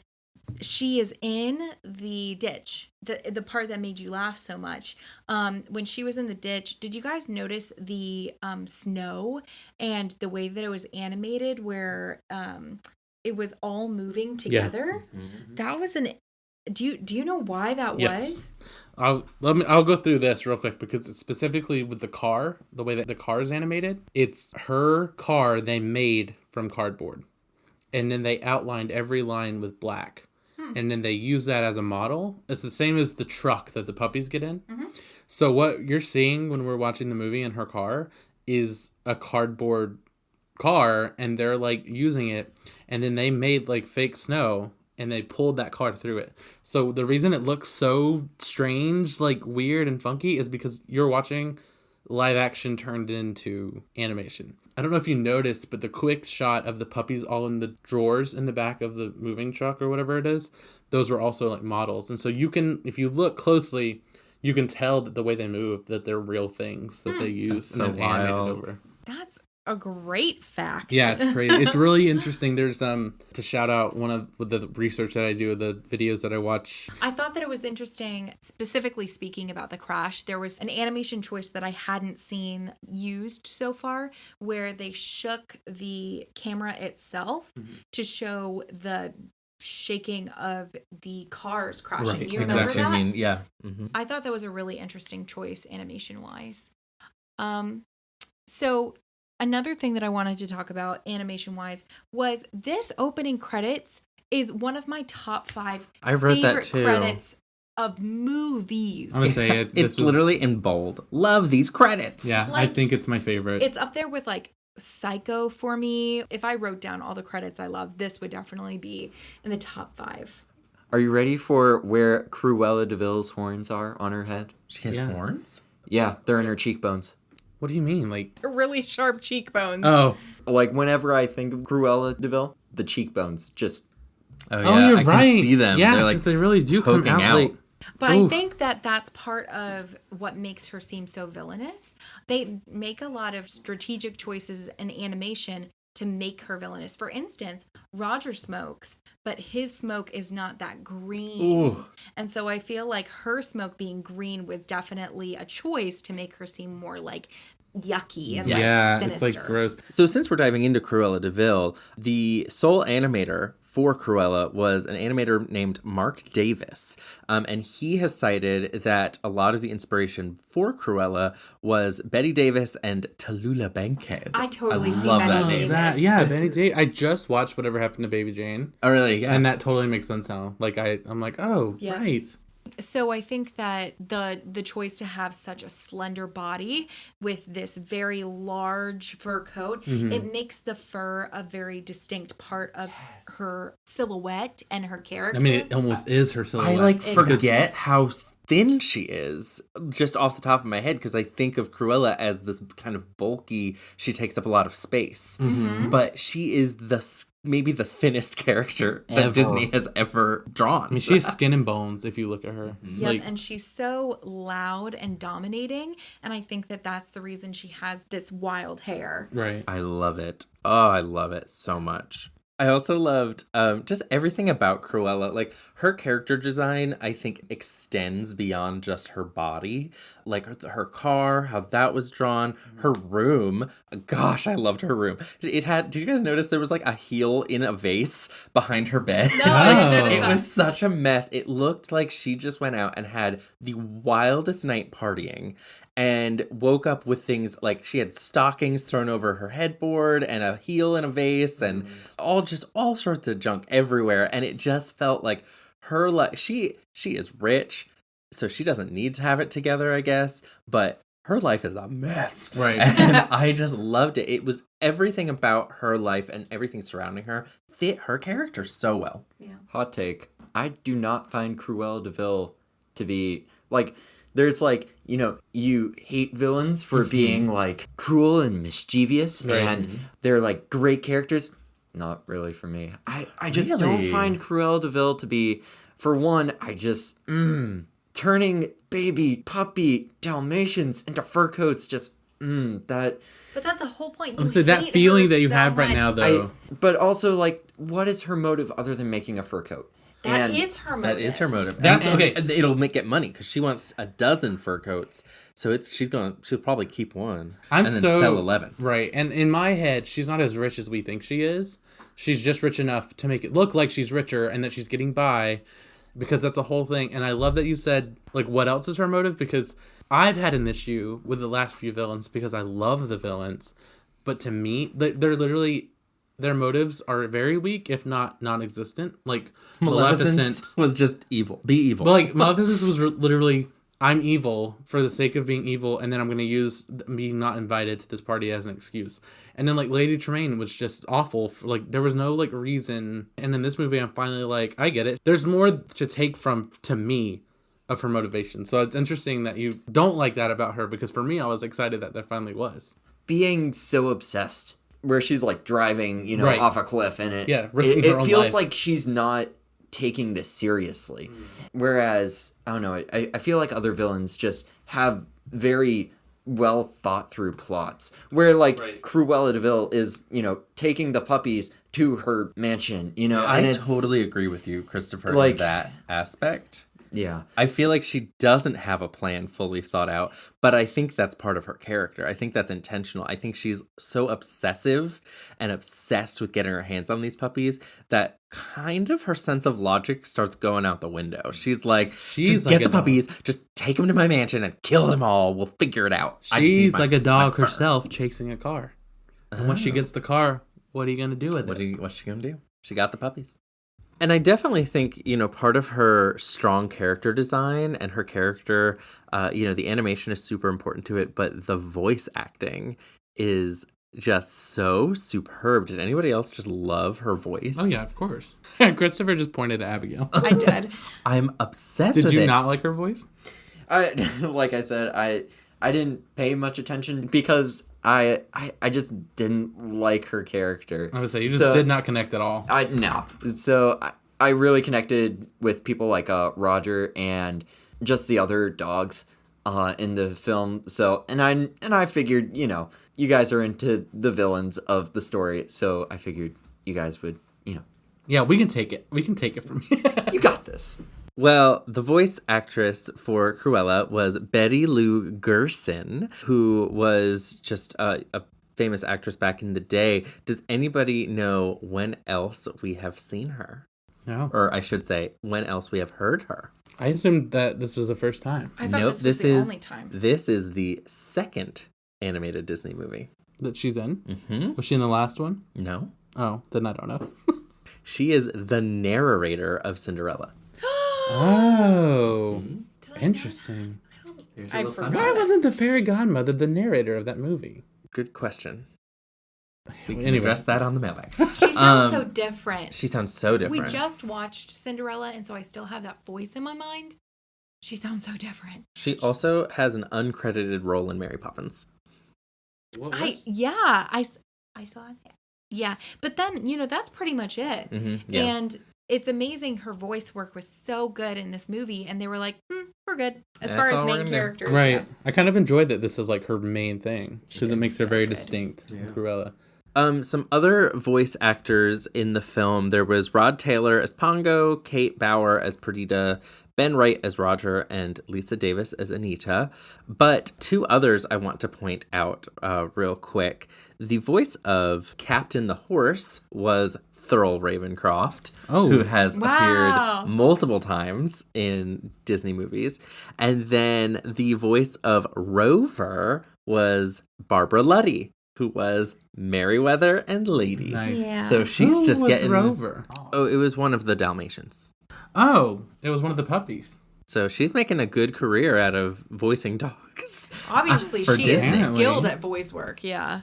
Speaker 1: she is in the ditch, the part that made you laugh so much. When she was in the ditch, did you guys notice the snow and the way that it was animated where it was all moving together?
Speaker 2: Yeah. Mm-hmm.
Speaker 1: That was do you know why that was?
Speaker 3: I'll go through this real quick because it's specifically with the car, the way that the car is animated. It's her car they made from cardboard. And then they outlined every line with black. And then they use that as a model. It's the same as the truck that the puppies get in. Mm-hmm. So what you're seeing when we're watching the movie in her car is a cardboard car, and they're like using it. And then they made like fake snow, and they pulled that car through it. So the reason it looks so strange, like weird and funky, is because you're watching live action turned into animation. I don't know if you noticed, but the quick shot of the puppies all in the drawers in the back of the moving truck or whatever it is, those were also like models. And so you can, if you look closely, you can tell that the way they move, that they're real things that they use and then animated over.
Speaker 1: That's a great fact.
Speaker 3: Yeah, it's crazy. It's really interesting. There's to shout out one of the research that I do, the videos that I watch.
Speaker 1: I thought that it was interesting, specifically speaking about the crash. There was an animation choice that I hadn't seen used so far where they shook the camera itself to show the shaking of the cars crashing.
Speaker 3: Right,
Speaker 1: You remember
Speaker 3: exactly.
Speaker 1: that?
Speaker 2: I mean, yeah. Mm-hmm.
Speaker 1: I thought that was a really interesting choice animation-wise. So another thing that I wanted to talk about animation-wise was this opening credits is one of my top 5
Speaker 2: I wrote
Speaker 1: favorite
Speaker 2: that too.
Speaker 1: credits of movies.
Speaker 3: I'm gonna say
Speaker 2: It's literally in bold. Love these credits.
Speaker 3: Yeah, I
Speaker 1: like-
Speaker 3: think it's my favorite.
Speaker 1: It's up there with like Psycho for me. If I wrote down all the credits I love, this would definitely be in the top 5.
Speaker 4: Are you ready for where Cruella de Vil's horns are on her head?
Speaker 2: She has
Speaker 3: Yeah.
Speaker 2: horns?
Speaker 4: Yeah, they're in her cheekbones.
Speaker 3: What do you mean? Like,
Speaker 1: Really sharp cheekbones.
Speaker 3: oh,
Speaker 4: Like, whenever I think of Cruella de Vil, the cheekbones just...
Speaker 2: Oh,
Speaker 3: you're
Speaker 2: I
Speaker 3: right.
Speaker 2: can see them.
Speaker 3: Yeah,
Speaker 2: They're
Speaker 3: because
Speaker 2: like
Speaker 3: they really do come
Speaker 2: poking
Speaker 3: out.
Speaker 2: out.
Speaker 3: Like,
Speaker 1: But I
Speaker 3: Oof.
Speaker 1: think that that's part of what makes her seem so villainous. They make a lot of strategic choices in animation to make her villainous. For instance, Roger smokes, but his smoke is not that green.
Speaker 2: Ooh.
Speaker 1: And so I feel like her smoke being green was definitely a choice to make her seem more like yucky and
Speaker 3: yeah,
Speaker 1: like
Speaker 3: it's
Speaker 1: sinister.
Speaker 3: like gross.
Speaker 2: So since we're diving into Cruella de Vil, the sole animator for Cruella was an animator named Mark Davis. And he has cited that a lot of the inspiration for Cruella was Betty Davis and Tallulah Bankhead.
Speaker 1: I totally see
Speaker 2: love
Speaker 1: Betty
Speaker 2: that
Speaker 1: Davis.
Speaker 2: name.
Speaker 3: Yeah, Benny J. I just watched Whatever Happened to Baby Jane,
Speaker 2: Oh, really? Yeah.
Speaker 3: and that totally makes sense now. Like I'm like, oh,
Speaker 1: Yeah.
Speaker 3: right.
Speaker 1: So I think that the choice to have such a slender body with this very large fur coat, it makes the fur a very distinct part of her silhouette and her character.
Speaker 3: I mean, it almost is her silhouette.
Speaker 2: I like
Speaker 1: Exactly.
Speaker 2: forget how thin she is just off the top of my head because I think of Cruella as this kind of bulky, she takes up a lot of space. But she is maybe the thinnest character that
Speaker 4: Ever.
Speaker 2: Disney has ever drawn.
Speaker 3: I mean, she has skin and bones if you look at her.
Speaker 1: Yep,
Speaker 3: Like,
Speaker 1: and she's so loud and dominating, and I think that that's the reason she has this wild hair.
Speaker 3: right.
Speaker 2: I love it. Oh, I love it so much. I also loved just everything about Cruella. Like, her character design, I think, extends beyond just her body. Like, her car, how that was drawn. Her room. Gosh, I loved her room. It had, did you guys notice there was, like, a heel in a vase behind her bed?
Speaker 1: No, I didn't
Speaker 3: Oh.
Speaker 1: notice
Speaker 2: It
Speaker 1: that.
Speaker 2: was such a mess. It looked like she just went out and had the wildest night partying and woke up with things like she had stockings thrown over her headboard and a heel in a vase and all sorts of junk everywhere. And it just felt like her she is rich, so she doesn't need to have it together, I guess, but her life is a mess.
Speaker 3: Right.
Speaker 2: And I just loved it. It was everything about her life and everything surrounding her fit her character so well.
Speaker 4: Hot take. I do not find Cruella de Vil to be, like, there's, like, you know, you hate villains for being, like, cruel and mischievous,
Speaker 3: Right.
Speaker 4: and they're, like, great characters. Not really for me. I just don't
Speaker 2: Really?
Speaker 4: find Cruella de Vil to be, for one, I just, turning baby, puppy, Dalmatians into fur coats, just, that...
Speaker 1: But that's the whole point.
Speaker 3: I'm saying that feeling that you have right now,
Speaker 4: I,
Speaker 3: though.
Speaker 4: but also, like, what is her motive other than making a fur coat?
Speaker 1: That
Speaker 4: And-
Speaker 1: is her motive.
Speaker 2: That is her motive.
Speaker 3: That's-
Speaker 2: And
Speaker 3: okay.
Speaker 2: It'll get money because she wants a dozen fur coats, so she'll probably keep one
Speaker 3: I'm
Speaker 2: and then
Speaker 3: so
Speaker 2: sell 11.
Speaker 3: Right, and in my head, she's not as rich as we think she is. She's just rich enough to make it look like she's richer and that she's getting by, because that's a whole thing. And I love that you said, like, what else is her motive? Because I've had an issue with the last few villains because I love the villains, but to me, they're literally, their motives are very weak, if not non-existent. Like Maleficent.
Speaker 2: was just evil. Be evil.
Speaker 3: But like Maleficent was literally, I'm evil for the sake of being evil, and then I'm going to use being not invited to this party as an excuse. And then like Lady Tremaine was just awful. Like there was no like reason. And in this movie, I'm finally like, I get it. There's more to take from, to me, of her motivation. So it's interesting that you don't like that about her, because for me, I was excited that there finally was.
Speaker 4: Being so obsessed, where she's like driving, you know,
Speaker 3: Right.
Speaker 4: off a cliff, and
Speaker 3: risking her own
Speaker 4: feels
Speaker 3: life.
Speaker 4: like she's not taking this seriously. Whereas, I don't know, I feel like other villains just have very well thought through plots. Where like
Speaker 3: Right.
Speaker 4: Cruella de Vil is, you know, taking the puppies to her mansion, you know,
Speaker 2: I
Speaker 4: and it's
Speaker 2: totally agree with you, Christopher,
Speaker 4: like-
Speaker 2: in that aspect.
Speaker 4: Yeah.
Speaker 2: I feel like she doesn't have a plan fully thought out, but I think that's part of her character. I think that's intentional. I think she's so obsessive and obsessed with getting her hands on these puppies that kind of her sense of logic starts going out the window. She's like, just
Speaker 3: like
Speaker 2: get the puppies, just take them to my mansion and kill them all. We'll figure it out.
Speaker 3: She's like a dog herself chasing a car. And once she gets the car, what are you going to do with it?
Speaker 2: What's she going to do? She got the puppies. And I definitely think, part of her strong character design and her character, the animation is super important to it, but the voice acting is just so superb. Did anybody else just love her voice?
Speaker 3: Oh, yeah, of course. Christopher just pointed at Abigail.
Speaker 1: I did.
Speaker 2: I'm obsessed with it.
Speaker 3: Did you not like her voice?
Speaker 4: Like I said, I didn't pay much attention because I just didn't like her character.
Speaker 3: I would say you just did not connect at all.
Speaker 4: No. So I really connected with people like Roger and just the other dogs in the film. So and I figured, you guys are into the villains of the story, so I figured you guys would,
Speaker 3: Yeah, we can take it. We can take it from you.
Speaker 4: You got this.
Speaker 2: Well, the voice actress for Cruella was Betty Lou Gerson, who was just a famous actress back in the day. Does anybody know when else we have seen her?
Speaker 3: No.
Speaker 2: Or I should say, when else we have heard her?
Speaker 3: I assumed that this was the first time.
Speaker 1: I thought this was the only time.
Speaker 2: This is the second animated Disney movie.
Speaker 3: That she's in?
Speaker 2: Mm-hmm.
Speaker 3: Was she in the last one?
Speaker 2: No.
Speaker 3: Oh, then I don't know.
Speaker 2: She is the narrator of Cinderella.
Speaker 3: Oh, interesting.
Speaker 1: I forgot.
Speaker 3: Why wasn't the fairy godmother the narrator of that movie?
Speaker 2: Good question. We can
Speaker 3: Anyway.
Speaker 2: address that on the mailbag.
Speaker 1: She sounds so different.
Speaker 2: She sounds so different.
Speaker 1: We just watched Cinderella, and so I still have that voice in my mind. She sounds so different.
Speaker 2: She also has an uncredited role in Mary Poppins.
Speaker 1: I saw it. Yeah, but then, that's pretty much it.
Speaker 2: Mm-hmm. Yeah.
Speaker 1: And it's amazing her voice work was so good in this movie, and they were like, we're good as far as main characters.
Speaker 3: Right.
Speaker 1: go.
Speaker 3: I kind of enjoyed that this is like her main thing. So that makes her
Speaker 1: so
Speaker 3: very
Speaker 1: good.
Speaker 3: distinct, Cruella.
Speaker 2: Some other voice actors in the film, there was Rod Taylor as Pongo, Kate Bauer as Perdita, Ben Wright as Roger, and Lisa Davis as Anita. But two others I want to point out real quick. The voice of Captain the Horse was Thurl Ravencroft, who has appeared multiple times in Disney movies. And then the voice of Rover was Barbara Luddy, who was Merryweather and Lady.
Speaker 3: Nice.
Speaker 1: Yeah.
Speaker 2: So she's just getting
Speaker 3: Rover.
Speaker 2: Oh, it was one of the Dalmatians.
Speaker 3: Oh, it was one of the puppies.
Speaker 2: So she's making a good career out of voicing dogs.
Speaker 1: Obviously,
Speaker 2: For
Speaker 1: she
Speaker 2: Disney.
Speaker 1: is skilled at voice work. Yeah.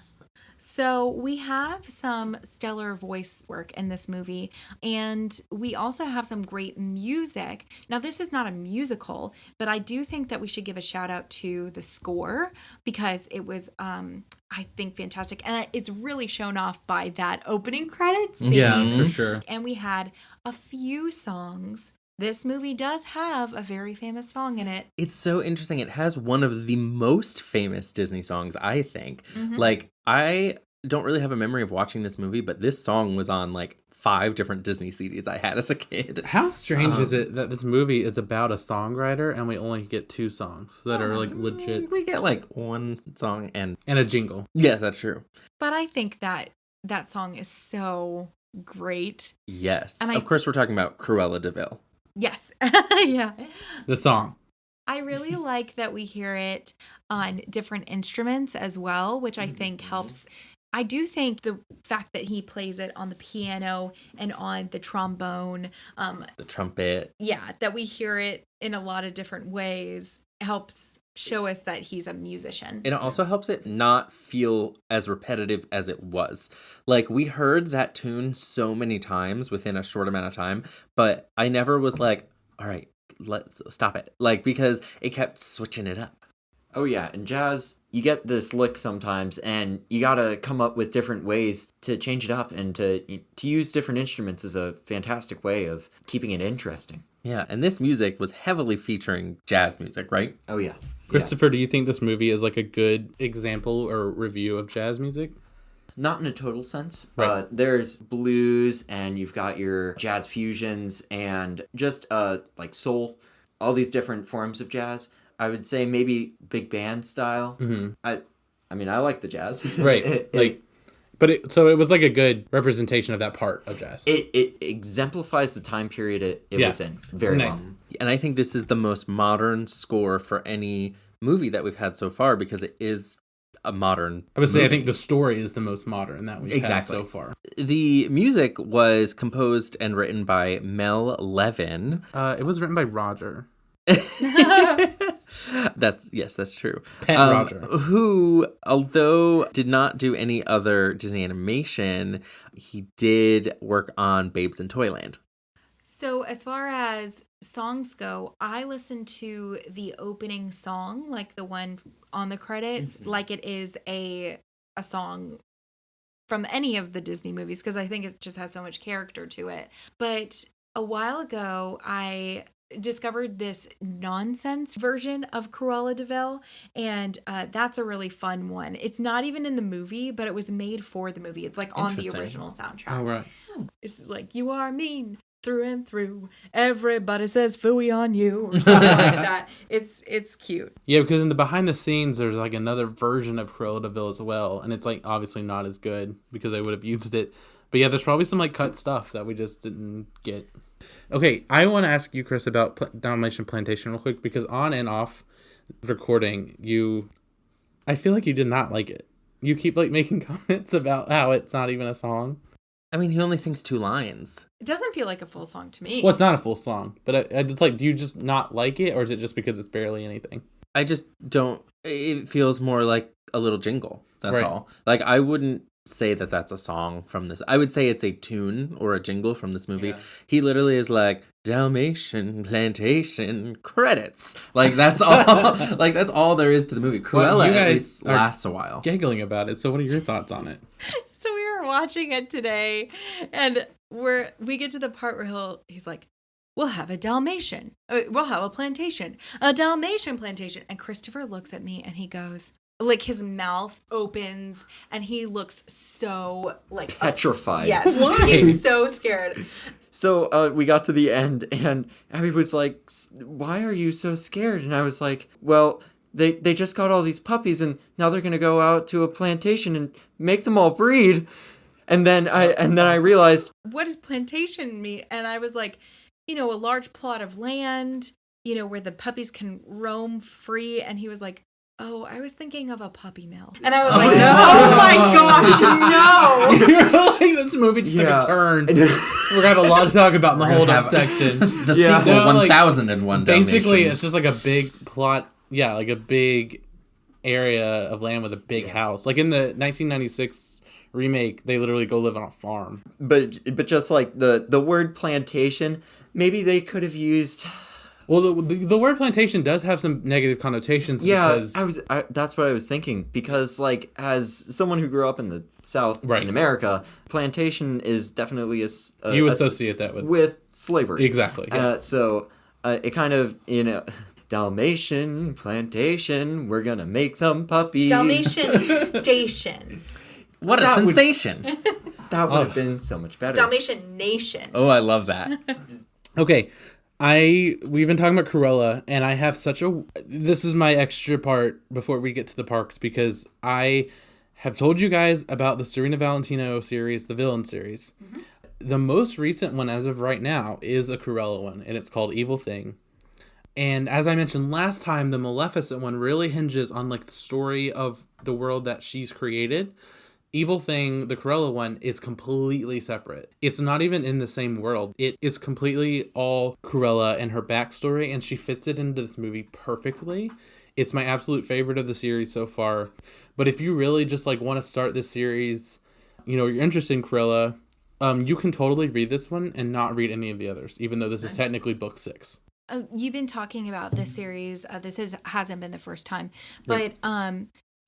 Speaker 1: So we have some stellar voice work in this movie, and we also have some great music. Now, this is not a musical, but I do think that we should give a shout out to the score because it was, I think, fantastic. And it's really shown off by that opening credits scene.
Speaker 3: Yeah, for sure.
Speaker 1: And we had a few songs. This movie does have a very famous song in it.
Speaker 2: It's so interesting. It has one of the most famous Disney songs, I think.
Speaker 1: Mm-hmm.
Speaker 2: Like, I don't really have a memory of watching this movie, but this song was on like 5 different Disney CDs I had as a kid.
Speaker 3: How strange is it that this movie is about a songwriter and we only get 2 songs that are like legit?
Speaker 2: We get like one song and
Speaker 3: And a jingle.
Speaker 2: yes, that's true.
Speaker 1: But I think that song is so great.
Speaker 2: Yes.
Speaker 1: And
Speaker 2: of course, we're talking about Cruella de Vil.
Speaker 1: Yes. Yeah.
Speaker 3: The song.
Speaker 1: I really like that we hear it on different instruments as well, which I think helps. I do think the fact that he plays it on the piano and on the trombone,
Speaker 2: The trumpet.
Speaker 1: yeah, that we hear it in a lot of different ways helps show us that he's a musician.
Speaker 2: It also helps it not feel as repetitive as it was. Like, we heard that tune so many times within a short amount of time, but I never was like, all right, let's stop it. Like, because it kept switching it up.
Speaker 4: Oh yeah, in jazz, you get this lick sometimes, and you gotta come up with different ways to change it up, and to use different instruments is a fantastic way of keeping it interesting.
Speaker 2: Yeah, and this music was heavily featuring jazz music, right?
Speaker 4: Oh yeah.
Speaker 3: Christopher, do you think this movie is like a good example or review of jazz music?
Speaker 4: Not in a total sense.
Speaker 3: Right.
Speaker 4: There's blues, and you've got your jazz fusions, and just like soul. all these different forms of jazz. I would say maybe big band style.
Speaker 3: Mm-hmm.
Speaker 4: I mean, I like the jazz.
Speaker 3: Right. But it was like a good representation of that part of jazz.
Speaker 4: It exemplifies the time period it was in very well.
Speaker 2: And I think this is the most modern score for any movie that we've had so far because it is a modern
Speaker 3: I would say
Speaker 2: movie.
Speaker 3: I think the story is the most modern that we've had so far.
Speaker 2: The music was composed and written by Mel Levin.
Speaker 3: It was written by Roger.
Speaker 2: That's true.
Speaker 3: Pet Roger.
Speaker 2: Who, although did not do any other Disney animation, he did work on Babes in Toyland.
Speaker 1: So as far as songs go, I listen to the opening song, like the one on the credits, like it is a song from any of the Disney movies, because I think it just has so much character to it. But a while ago, I discovered this nonsense version of Cruella de Vil, and that's a really fun one. It's not even in the movie, but it was made for the movie. It's like on the original soundtrack.
Speaker 3: Oh, right.
Speaker 1: It's like, you are mean through and through. Everybody says phooey on you, or something like that. It's cute.
Speaker 3: Yeah, because in the behind the scenes, there's like another version of Corella de Vil as well, and it's like obviously not as good because I would have used it. But yeah, there's probably some like cut stuff that we just didn't get. Okay, I want to ask you, Chris, about Dalmatian Plantation real quick, because on and off recording, I feel like you did not like it. You keep like making comments about how it's not even a song.
Speaker 2: I mean, he only sings 2 lines.
Speaker 1: It doesn't feel like a full song to me.
Speaker 3: Well, it's not a full song, but it's like, do you just not like it, or is it just because it's barely anything?
Speaker 2: I just don't. It feels more like a little jingle. That's
Speaker 3: right.
Speaker 2: all. Like, I wouldn't say that that's a song from this. I would say it's a tune or a jingle from this movie. Yeah. He literally is like, Dalmatian Plantation credits. Like, that's all. Like, that's all there is to the movie. Cruella at least lasts a while.
Speaker 3: Giggling about it. So what are your thoughts on it?
Speaker 1: So we were watching it today, and we get to the part where he's like, we'll have a Dalmatian. We'll have a plantation. A Dalmatian plantation. And Christopher looks at me and he goes, like, his mouth opens and he looks so like
Speaker 4: petrified.
Speaker 1: Yes.
Speaker 3: Why?
Speaker 1: He's so scared.
Speaker 4: So we got to the end and Abby was like, why are you so scared? And I was like, well, they just got all these puppies and now they're going to go out to a plantation and make them all breed. And then I realized,
Speaker 1: what does plantation mean? And I was like, a large plot of land, where the puppies can roam free. And he was like, oh, I was thinking of a puppy mill. And I was like, oh my gosh, no.
Speaker 3: You're like, this movie just took a turn. We're going to have a lot to talk about in the hold-up section.
Speaker 2: The sequel, 1001 Dalmatians.
Speaker 3: Basically, it's just like a big plot, like a big area of land with a big house. Like in the 1996 remake, they literally go live on a farm.
Speaker 4: But just like the word plantation, maybe they could have used...
Speaker 3: Well, the word plantation does have some negative connotations.
Speaker 4: Yeah,
Speaker 3: because...
Speaker 4: that's what I was thinking. Because, like, as someone who grew up in the South in America, plantation is definitely
Speaker 3: you associate that
Speaker 4: with slavery.
Speaker 3: Exactly. Yeah.
Speaker 4: So it kind of, Dalmatian plantation, we're gonna make some puppies.
Speaker 1: Dalmatian station.
Speaker 2: What a sensation.
Speaker 4: That would have been so much better.
Speaker 1: Dalmatian nation.
Speaker 2: Oh, I love that.
Speaker 3: Okay. We've been talking about Corella, and I have this is my extra part before we get to the parks, because I have told you guys about the Serena Valentino series, the Villain series. Mm-hmm. The most recent one as of right now is a Corella one, and it's called Evil Thing. And as I mentioned last time, the Maleficent one really hinges on like the story of the world that she's created. Evil Thing, the Corella one, is completely separate. It's not even in the same world. It is completely all Corella and her backstory, and she fits it into this movie perfectly. It's my absolute favorite of the series so far. But if you really just like want to start this series, you're interested in Corella, you can totally read this one and not read any of the others, even though this is technically book 6.
Speaker 1: You've been talking about this series. Hasn't been the first time, but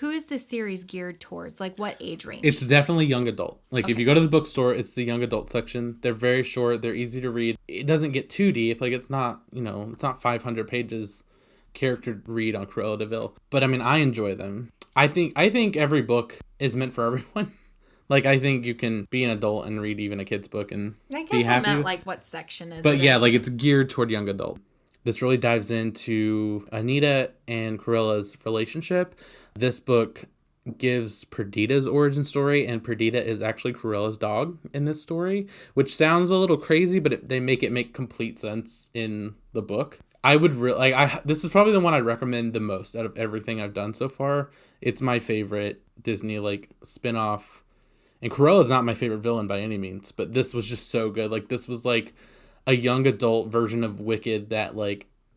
Speaker 1: who is this series geared towards? Like, what age range?
Speaker 3: It's definitely young adult. Like, if you go to the bookstore, it's the young adult section. They're very short. They're easy to read. It doesn't get too deep. Like, it's not, it's not 500 pages character read on Cruella de Vil. But, I mean, I enjoy them. I think every book is meant for everyone. Like, I think you can be an adult and read even a kid's book and be happy.
Speaker 1: I meant, like, what section is it?
Speaker 3: But, yeah, like, it's geared toward young adult. This really dives into Anita and Corella's relationship. This book gives Perdita's origin story, and Perdita is actually Corella's dog in this story, which sounds a little crazy, but they make it make complete sense in the book. I would really this is probably the one I recommend the most out of everything I've done so far. It's my favorite Disney spin-off. And Corella is not my favorite villain by any means, but this was just so good. This was a young adult version of Wicked that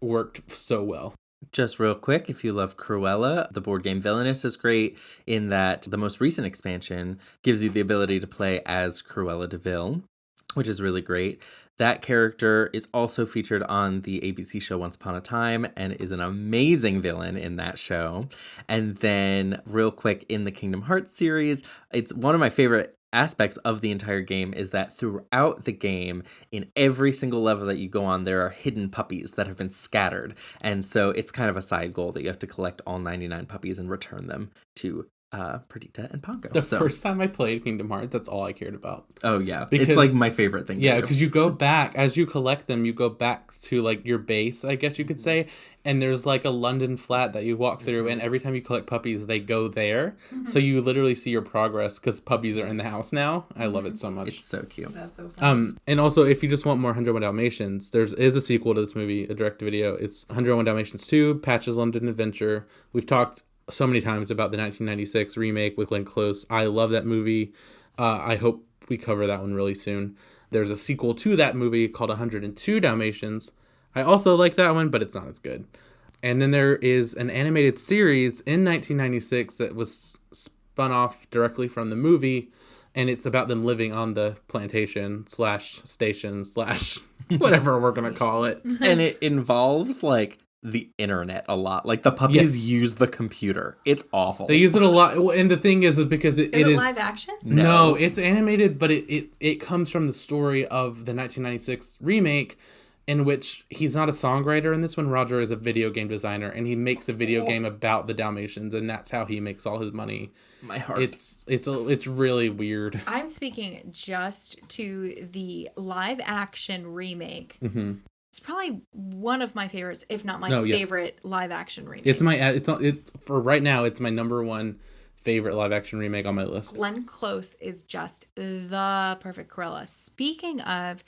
Speaker 3: worked so well.
Speaker 2: Just real quick, if you love Cruella, the board game Villainous is great in that the most recent expansion gives you the ability to play as Cruella de Vil, which is really great. That character is also featured on the ABC show Once Upon a Time and is an amazing villain in that show. And then real quick, in the Kingdom Hearts series, it's one of my favorite aspects of the entire game is that throughout the game, in every single level that you go on, there are hidden puppies that have been scattered. And so it's kind of a side goal that you have to collect all 99 puppies and return them to Perdita and Pongo.
Speaker 3: The first time I played Kingdom Hearts, that's all I cared about.
Speaker 2: Oh, yeah. It's my favorite thing.
Speaker 3: Yeah, because you go back, as you collect them, you go back to your base, I guess you could say. And there's a London flat that you walk through, and every time you collect puppies, they go there. Mm-hmm. So you literally see your progress because puppies are in the house now. I love it so much.
Speaker 2: It's so cute.
Speaker 1: That's so fun.
Speaker 3: And also, if you just want more 101 Dalmatians, there is a sequel to this movie, a direct video. It's 101 Dalmatians 2, Patch's London Adventure. We've talked so many times about the 1996 remake with Glenn Close. I love that movie. I hope we cover that one really soon. There's a sequel to that movie called 102 Dalmatians. I also like that one, but it's not as good. And then there is an animated series in 1996 that was spun off directly from the movie, and it's about them living on the plantation / station / whatever we're going to call it.
Speaker 2: And it involves the internet a lot. The puppies use the computer. It's awful.
Speaker 3: They use it a lot. And the thing is because it is
Speaker 1: live action?
Speaker 3: No, it's animated, but it comes from the story of the 1996 remake, in which he's not a songwriter in this one. Roger is a video game designer, and he makes a video game about the Dalmatians, and that's how he makes all his money.
Speaker 2: My heart.
Speaker 3: It's really weird.
Speaker 1: I'm speaking just to the live action remake.
Speaker 3: Mm-hmm.
Speaker 1: It's probably one of my favorites, if not my favorite live action remake.
Speaker 3: It's for right now. It's my number one favorite live action remake on my list.
Speaker 1: Glenn Close is just the perfect Corella. Speaking of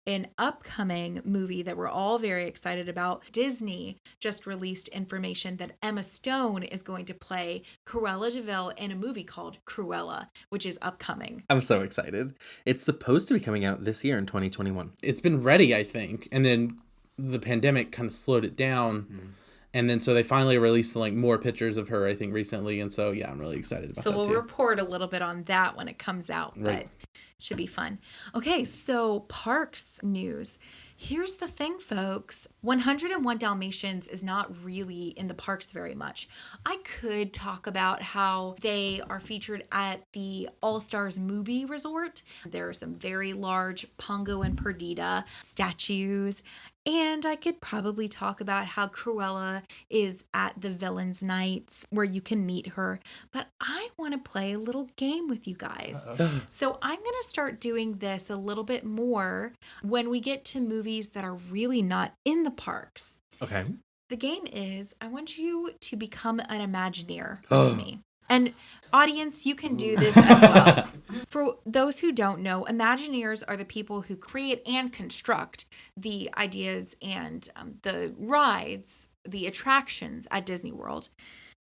Speaker 1: an upcoming movie that we're all very excited about, Disney just released information that Emma Stone is going to play Corella de Vil in a movie called Cruella, which is upcoming.
Speaker 2: I'm so excited. It's supposed to be coming out this year in 2021.
Speaker 3: It's been ready, I think, and then the pandemic kind of slowed it down. Mm. And then so they finally released more pictures of her, I think, recently. And so, yeah, I'm really excited about that.
Speaker 1: So we'll report a little bit on that when it comes out. Right. But should be fun. Okay, so parks news. Here's the thing, folks. 101 Dalmatians is not really in the parks very much. I could talk about how they are featured at the All-Stars Movie Resort. There are some very large Pongo and Perdita statues. And I could probably talk about how Cruella is at the Villains Nights where you can meet her. But I want to play a little game with you guys. So I'm going to start doing this a little bit more when we get to movies that are really not in the parks.
Speaker 2: Okay.
Speaker 1: The game is, I want you to become an Imagineer with me. And audience, you can do this as well. For those who don't know, Imagineers are the people who create and construct the ideas and the rides, the attractions at Disney World.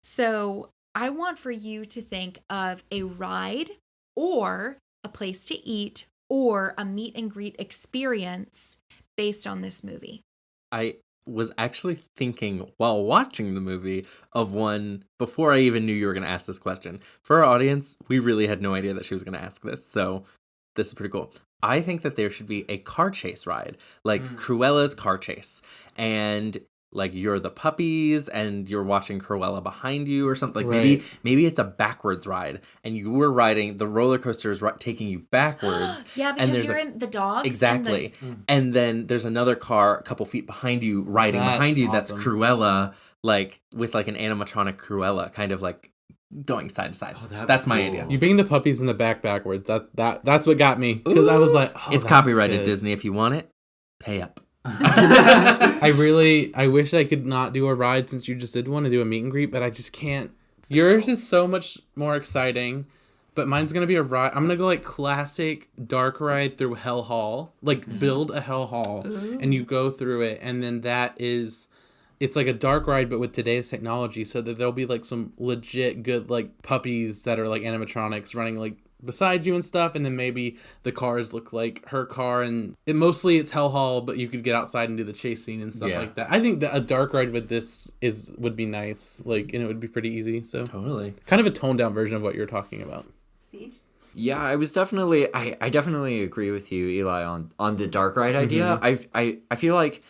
Speaker 1: So I want for you to think of a ride or a place to eat or a meet and greet experience based on this movie.
Speaker 2: I was actually thinking while watching the movie of one before I even knew you were going to ask this question. For our audience, we really had no idea that she was going to ask this, so this is pretty cool. I think that there should be a car chase ride, Cruella's car chase, and you're the puppies and you're watching Cruella behind you or something. Right. Maybe it's a backwards ride and you were riding the roller coaster is taking you backwards.
Speaker 1: Yeah, because you're in the dogs.
Speaker 2: Exactly. And then there's another car a couple feet behind you riding behind you. Awesome. That's Cruella, with an animatronic Cruella, kind of going side to side. Oh, that's my idea.
Speaker 3: You bring the puppies in the backwards. That's what got me because I was like,
Speaker 2: it's copyrighted good. Disney. If you want it, pay up.
Speaker 3: I wish I could not do a ride since you just did one and do a meet and greet, but I just can't. Yours is so much more exciting, but mine's going to be a ride. I'm going to go like classic dark ride through Hell Hall. Like build a Hell Hall and you go through it. And then it's like a dark ride, but with today's technology, so that there'll be like some legit good like puppies that are like animatronics running like beside you and stuff, and then maybe the cars look like her car, and it's Hell Hall, but you could get outside and do the chase scene and stuff like that. I think that a dark ride with this would be nice, like, and it would be pretty easy. So
Speaker 2: Totally.
Speaker 3: kind of a toned down version of what you're talking about.
Speaker 1: Siege?
Speaker 4: Yeah, I definitely agree with you, Eli, on the dark ride idea. I feel like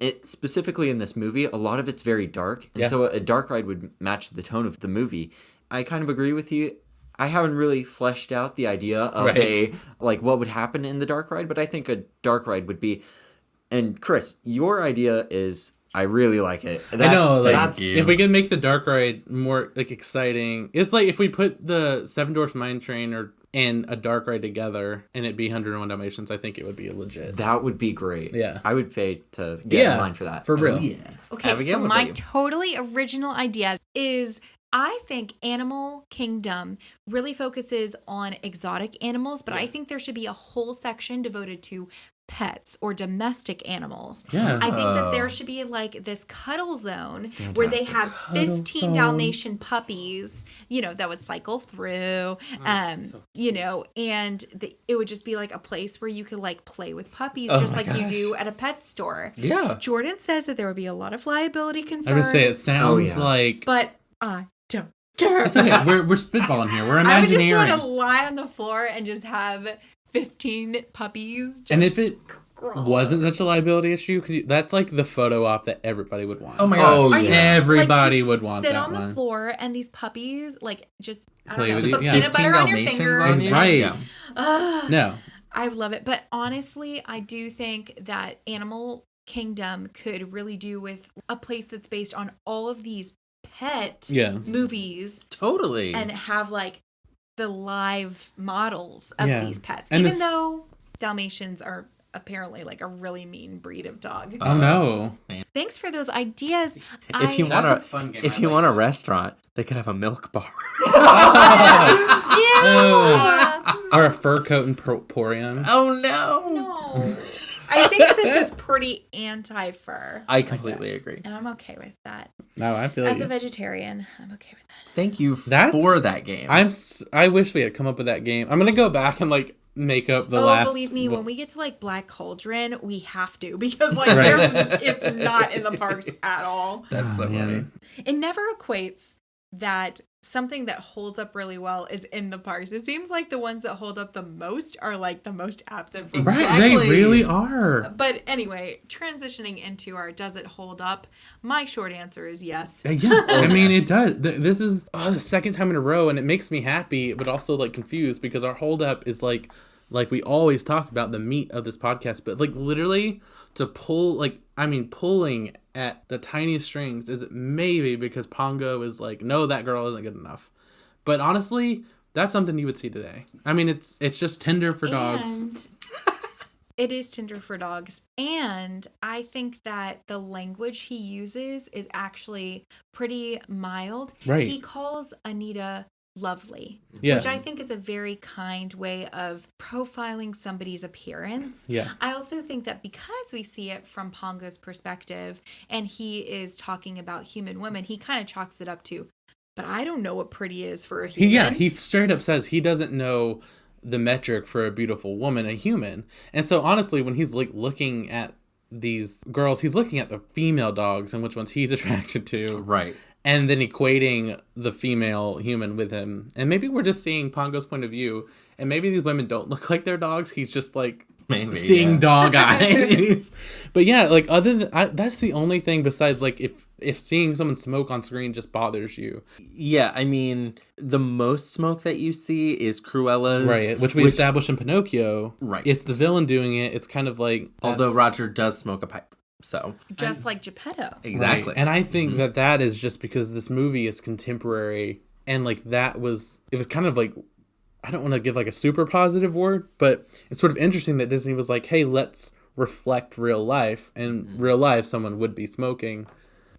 Speaker 4: it, specifically in this movie, a lot of it's very dark, and so a dark ride would match the tone of the movie. I kind of agree with you. I haven't really fleshed out the idea of what would happen in the dark ride, but I think a dark ride would be, and Chris, your idea is, I really like it.
Speaker 3: I know, like, if we can make the dark ride more like exciting, it's like if we put the Seven Dwarfs Mine Train and a dark ride together and it be 101 Dalmatians, I think it would be legit.
Speaker 4: That would be great.
Speaker 3: Yeah.
Speaker 4: I would pay to get in line for that.
Speaker 3: For real.
Speaker 2: Yeah.
Speaker 1: Okay,
Speaker 2: Abigail,
Speaker 1: so
Speaker 2: what
Speaker 1: my
Speaker 2: about you?
Speaker 1: totally original idea is I think Animal Kingdom really focuses on exotic animals, but I think there should be a whole section devoted to pets or domestic animals.
Speaker 3: Yeah.
Speaker 1: I think that there should be like this cuddle zone where they have 15 Dalmatian puppies, that would cycle through, and it would just be like a place where you could like play with puppies just like you do at a pet store.
Speaker 2: Yeah.
Speaker 1: Jordan says that there would be a lot of liability concerns.
Speaker 3: I would say it sounds like...
Speaker 1: But I don't care.
Speaker 3: It's okay. We're spitballing here. We're imagineering.
Speaker 1: I would just want to lie on the floor and just have 15 puppies.
Speaker 3: And if it wasn't such a liability issue, that's like the photo op that everybody would want.
Speaker 2: Oh my gosh.
Speaker 4: Oh, yeah.
Speaker 3: Everybody
Speaker 1: just
Speaker 3: would want that
Speaker 1: sit on
Speaker 3: one.
Speaker 1: the floor and these puppies, like, just, I
Speaker 3: Play
Speaker 1: don't know,
Speaker 3: with
Speaker 1: put
Speaker 3: you. Yeah.
Speaker 1: peanut butter on your
Speaker 2: 15
Speaker 1: fingers.
Speaker 2: Dalmatians on you?
Speaker 3: Right.
Speaker 2: Yeah.
Speaker 3: No.
Speaker 1: I love it. But honestly, I do think that Animal Kingdom could really do with a place that's based on all of these pet movies.
Speaker 2: Totally.
Speaker 1: And have, like, the live models of these pets.
Speaker 3: And
Speaker 1: even though Dalmatians are apparently like a really mean breed of dog.
Speaker 3: Oh no!
Speaker 1: Thanks for those ideas.
Speaker 2: If you want a restaurant, they could have a milk bar.
Speaker 3: Or a fur coat and emporium.
Speaker 2: Oh no!
Speaker 1: No. I think this is pretty anti-fur.
Speaker 2: I completely agree.
Speaker 1: And I'm okay with that.
Speaker 3: No, I feel
Speaker 1: As a vegetarian, I'm okay with that.
Speaker 2: Thank you for that game.
Speaker 3: I wish we had come up with that game. I'm gonna go back and like make up the last.
Speaker 1: Believe me, when we get to like Black Cauldron, we have to because like it's not in the parks at all.
Speaker 2: That's so funny.
Speaker 1: It never equates that something that holds up really well is in the parks. It seems like the ones that hold up the most are like the most absent from
Speaker 3: Right, they really are.
Speaker 1: But anyway, transitioning into our does it hold up? My short answer is yes.
Speaker 3: Yeah, I mean it does. This is the second time in a row, and it makes me happy, but also like confused because our hold up is like we always talk about the meat of this podcast, but like literally to pull pulling at the tiniest strings is maybe because Pongo is like, no, that girl isn't good enough. But honestly, that's something you would see today. I mean, it's just Tinder for dogs.
Speaker 1: It is Tinder for dogs. And I think that the language he uses is actually pretty mild.
Speaker 3: Right.
Speaker 1: He calls Anita lovely,
Speaker 3: Yeah.
Speaker 1: which I think is a very kind way of profiling somebody's appearance.
Speaker 3: Yeah.
Speaker 1: I also think that because we see it from Pongo's perspective and he is talking about human women, he kind of chalks it up to, but I don't know what pretty is for a human.
Speaker 3: He straight up says he doesn't know the metric for a beautiful woman, a human. And so honestly, when he's like looking at these girls, he's looking at the female dogs and which ones he's attracted to.
Speaker 2: Right.
Speaker 3: And then equating the female human with him. And maybe we're just seeing Pongo's point of view. And maybe these women don't look like their dogs. He's just like seeing dog eyes. But yeah, like other than that's the only thing besides like if seeing someone smoke on screen just bothers you.
Speaker 2: Yeah, I mean, the most smoke that you see is Cruella's.
Speaker 3: Right, which we established in Pinocchio.
Speaker 2: Right.
Speaker 3: It's the villain doing it. It's kind of like...
Speaker 2: Although Roger does smoke a pipe. So
Speaker 1: Just like Geppetto.
Speaker 2: Exactly.
Speaker 3: Right. And I think that is just because this movie is contemporary and like it was kind of like, I don't want to give like a super positive word, but it's sort of interesting that Disney was like, hey, let's reflect real life. In real life, someone would be smoking.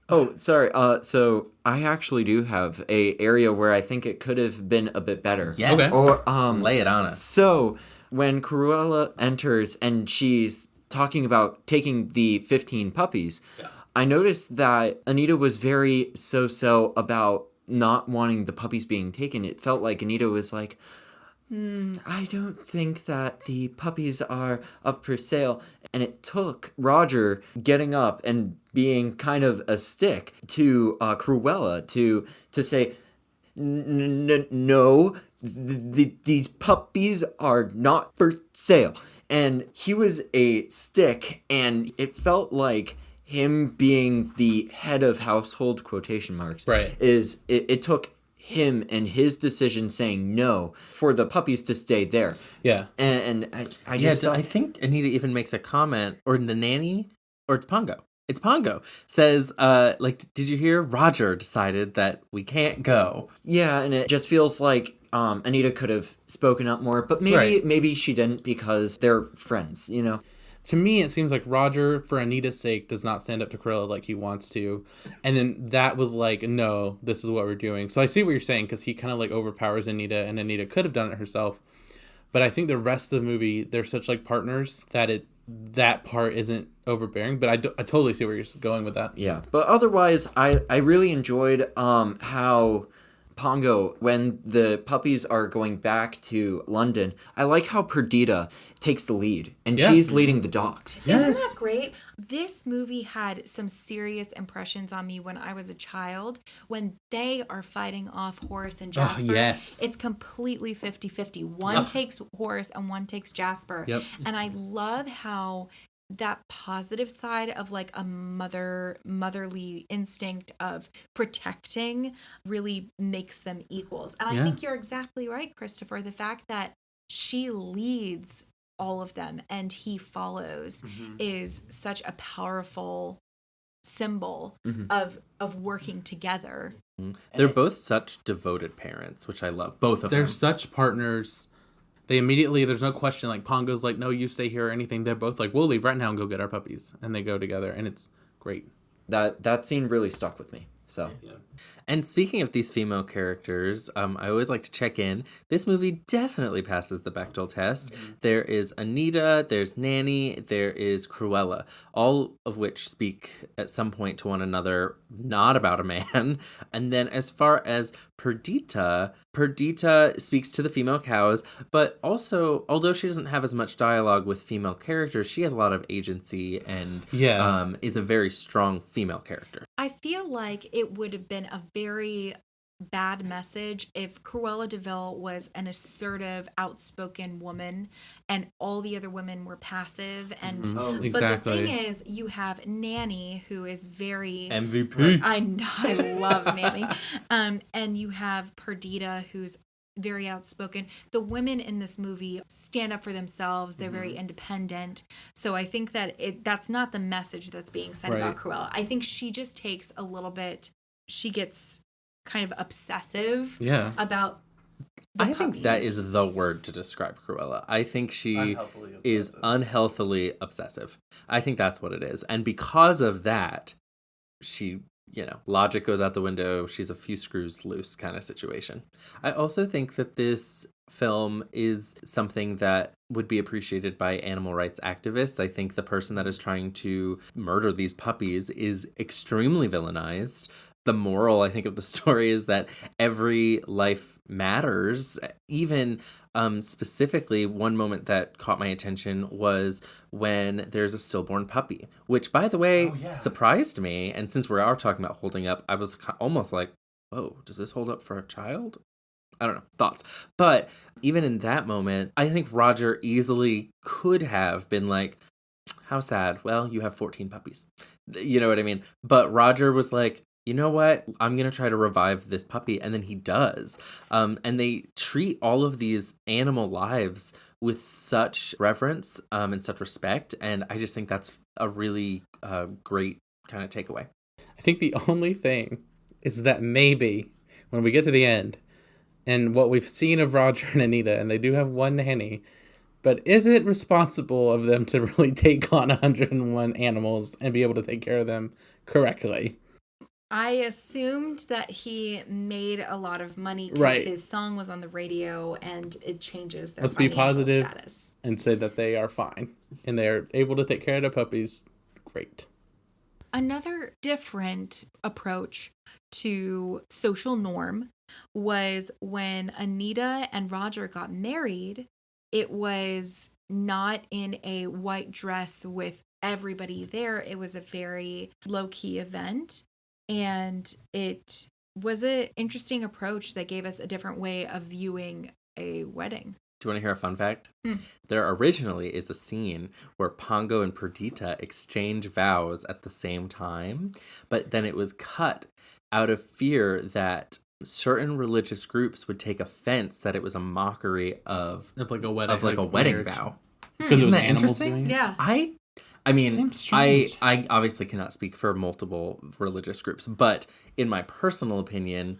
Speaker 4: Oh, sorry. So I actually do have a area where I think it could have been a bit better.
Speaker 2: Yes.
Speaker 4: Or
Speaker 2: Lay it on us.
Speaker 4: So when Cruella enters and she's talking about taking the 15 puppies, I noticed that Anita was very so about not wanting the puppies being taken. It felt like Anita was like, I don't think that the puppies are up for sale. And it took Roger getting up and being kind of a stick to Cruella to say, no, these puppies are not for sale. And he was a stick, and it felt like him being the head of household quotation marks.
Speaker 3: Right.
Speaker 4: It took him and his decision saying no for the puppies to stay there.
Speaker 3: Yeah.
Speaker 4: And I just felt...
Speaker 2: I think Anita even makes a comment, or the nanny, or it's Pongo. It's Pongo. Says, did you hear? Roger decided that we can't go.
Speaker 4: Yeah, and it just feels like Anita could have spoken up more, but maybe she didn't because they're friends, you know?
Speaker 3: To me, it seems like Roger, for Anita's sake, does not stand up to Corella like he wants to. And then that was like, no, this is what we're doing. So I see what you're saying, because he kind of like overpowers Anita, and Anita could have done it herself. But I think the rest of the movie, they're such like partners that part isn't overbearing. But I totally see where you're going with that.
Speaker 4: Yeah. But otherwise, I really enjoyed how Pongo, when the puppies are going back to London, I like how Perdita takes the lead, and she's leading the dogs.
Speaker 1: Isn't that great? This movie had some serious impressions on me when I was a child. When they are fighting off Horace and Jasper, it's completely 50-50. One takes Horace and one takes Jasper.
Speaker 3: Yep.
Speaker 1: And I love how that positive side of like a motherly instinct of protecting really makes them equals. And I think you're exactly right, Christopher. The fact that she leads all of them and he follows is such a powerful symbol of working together.
Speaker 2: They're both such devoted parents, which I love. Both of them.
Speaker 3: They're such partners. They immediately, there's no question, like, Pongo's like, no, you stay here or anything. They're both like, we'll leave right now and go get our puppies. And they go together, and it's great.
Speaker 4: That scene really stuck with me. So,
Speaker 2: And speaking of these female characters, I always like to check in. This movie definitely passes the Bechdel test. There is Anita, there's Nanny, there is Cruella, all of which speak at some point to one another, not about a man. And then as far as Perdita speaks to the female cows, but also, although she doesn't have as much dialogue with female characters, she has a lot of agency and is a very strong female character.
Speaker 1: I feel like it would have been a very bad message if Cruella de Vil was an assertive, outspoken woman and all the other women were passive. And
Speaker 3: Exactly.
Speaker 1: But the thing is, you have Nanny, who is very
Speaker 2: MVP.
Speaker 1: I know, I love Nanny. And you have Perdita, who's very outspoken. The women in this movie stand up for themselves. They're very independent. So I think that that's not the message that's being sent about Cruella. I think she just takes a little bit, she gets kind of obsessive about
Speaker 2: I think that is the word to describe Cruella. I think she is unhealthily obsessive. I think that's what it is. And because of that, she, logic goes out the window. She's a few screws loose kind of situation. I also think that this film is something that would be appreciated by animal rights activists. I think the person that is trying to murder these puppies is extremely villainized. The moral, I think, of the story is that every life matters. Even specifically, one moment that caught my attention was when there's a stillborn puppy, which, by the way, surprised me. And since we are talking about holding up, I was almost like, oh, does this hold up for a child? I don't know, thoughts. But even in that moment, I think Roger easily could have been like, how sad. Well, you have 14 puppies. You know what I mean? But Roger was like, you know what? I'm going to try to revive this puppy. And then he does. And they treat all of these animal lives with such reverence and such respect. And I just think that's a really great kind of takeaway.
Speaker 3: I think the only thing is that maybe when we get to the end and what we've seen of Roger and Anita, and they do have one nanny, But is it responsible of them to really take on 101 animals and be able to take care of them correctly?
Speaker 1: I assumed that he made a lot of money because
Speaker 3: Right.
Speaker 1: his song was on the radio and it changes their
Speaker 3: Let's be
Speaker 1: financial
Speaker 3: positive
Speaker 1: status.
Speaker 3: and say that they are fine and they're able to take care of their puppies. Great.
Speaker 1: Another different approach to social norm was when Anita and Roger got married. It was not in a white dress with everybody there. It was a very low-key event. And it was an interesting approach that gave us a different way of viewing a wedding.
Speaker 2: Do you want to hear a fun fact? There originally is a scene where Pongo and Perdita exchange vows at the same time, but then it was cut out of fear that certain religious groups would take offense that it was a mockery of
Speaker 3: like a wedding,
Speaker 2: wedding vow.
Speaker 3: Because it
Speaker 2: Isn't
Speaker 3: was
Speaker 2: that
Speaker 3: animals
Speaker 2: interesting?
Speaker 3: doing it?
Speaker 1: Yeah.
Speaker 2: I mean,
Speaker 3: Seems strange.
Speaker 2: I obviously cannot speak for multiple religious groups, but in my personal opinion,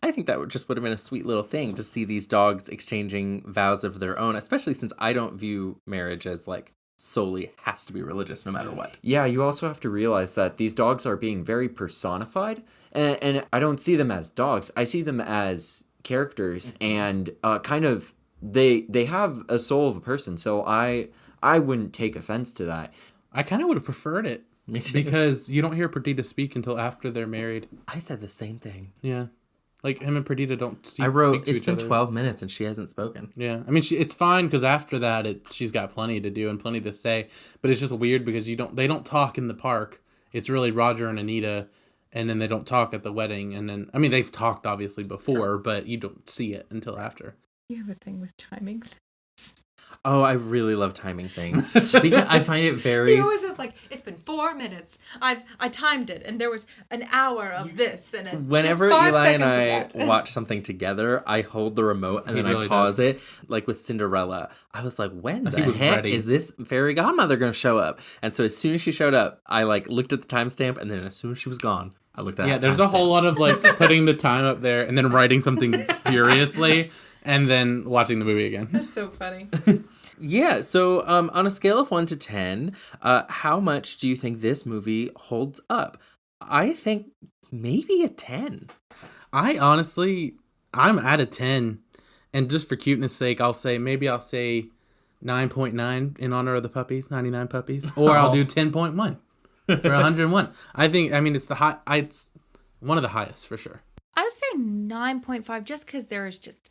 Speaker 2: I think that would have been a sweet little thing to see these dogs exchanging vows of their own, especially since I don't view marriage as like solely has to be religious no matter what.
Speaker 4: Yeah, you also have to realize that these dogs are being very personified, and I don't see them as dogs. I see them as characters, and kind of they have a soul of a person. So I wouldn't take offense to that.
Speaker 3: I kind of would have preferred it.
Speaker 2: Me too.
Speaker 3: Because you don't hear Perdita speak until after they're married.
Speaker 2: I said the same thing.
Speaker 3: Yeah. Like, him and Perdita don't speak
Speaker 2: I wrote,
Speaker 3: to
Speaker 2: it's
Speaker 3: each
Speaker 2: been
Speaker 3: other.
Speaker 2: 12 minutes and she hasn't spoken.
Speaker 3: Yeah. I mean, it's fine because after that, she's got plenty to do and plenty to say. But it's just weird because they don't talk in the park. It's really Roger and Anita, and then they don't talk at the wedding. And then, I mean, they've talked obviously before, but you don't see it until after.
Speaker 1: You have a thing with timing.
Speaker 2: Oh, I really love timing things. Because I find it very...
Speaker 1: He always is like, it's been 4 minutes. I timed it, and there was an hour of this. And
Speaker 2: Whenever
Speaker 1: 5
Speaker 2: Eli and
Speaker 1: seconds of
Speaker 2: I
Speaker 1: that.
Speaker 2: watch something together, I hold the remote and
Speaker 3: He
Speaker 2: then
Speaker 3: really
Speaker 2: I pause
Speaker 3: does.
Speaker 2: it. Like with Cinderella, I was like, when the
Speaker 3: He was
Speaker 2: heck
Speaker 3: ready.
Speaker 2: is this fairy godmother going to show up? And so as soon as she showed up, I like looked at the timestamp, and then as soon as she was gone, I looked at
Speaker 3: Yeah,
Speaker 2: that
Speaker 3: there's a whole
Speaker 2: timestamp.
Speaker 3: lot of like putting the time up there and then writing something furiously and then watching the movie again.
Speaker 1: That's so funny.
Speaker 2: Yeah, so on a scale of 1 to 10, how much do you think this movie holds up? I think maybe a 10.
Speaker 3: I'm at a 10. And just for cuteness sake, I'll say 9.9 in honor of the puppies, 99 puppies. Or I'll do 10.1 for 101. It's one of the highest for sure.
Speaker 1: I would say 9.5 just because there's just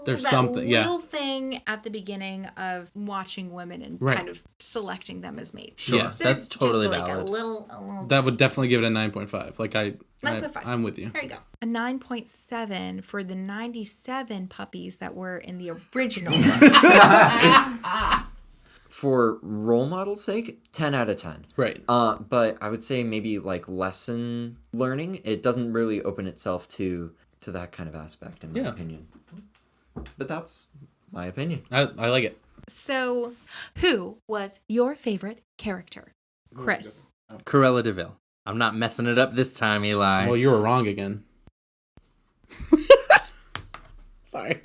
Speaker 3: There's
Speaker 1: that
Speaker 3: something, yeah.
Speaker 1: little thing at the beginning of watching women and
Speaker 3: Right.
Speaker 1: kind of selecting them as mates.
Speaker 2: Sure,
Speaker 3: Yes.
Speaker 2: that's totally
Speaker 1: just like
Speaker 2: valid.
Speaker 1: a little.
Speaker 3: That would definitely give it a 9.5. Like
Speaker 1: 9.5.
Speaker 3: I'm with you.
Speaker 1: There you go. A 9.7 for the 97 puppies that were in the original one.
Speaker 4: For role model's sake, 10 out of 10.
Speaker 3: Right.
Speaker 4: But I would say maybe like lesson learning, it doesn't really open itself to that kind of aspect, in my opinion. But that's my opinion.
Speaker 3: I like it.
Speaker 1: So, who was your favorite character? Chris.
Speaker 2: Corella de Vil. I'm not messing it up this time, Eli.
Speaker 3: Well, you were wrong again. Sorry.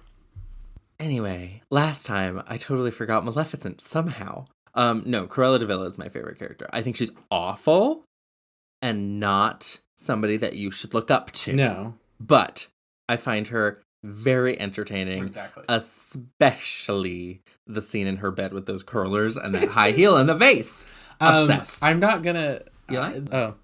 Speaker 2: Anyway, last time I totally forgot Maleficent somehow. No, Cruella de Vil is my favorite character. I think she's awful and not somebody that you should look up to.
Speaker 3: No.
Speaker 2: But I find her very entertaining,
Speaker 3: Exactly.
Speaker 2: especially the scene in her bed with those curlers and that high heel and the vase. Obsessed.
Speaker 3: I'm not gonna.
Speaker 2: You like?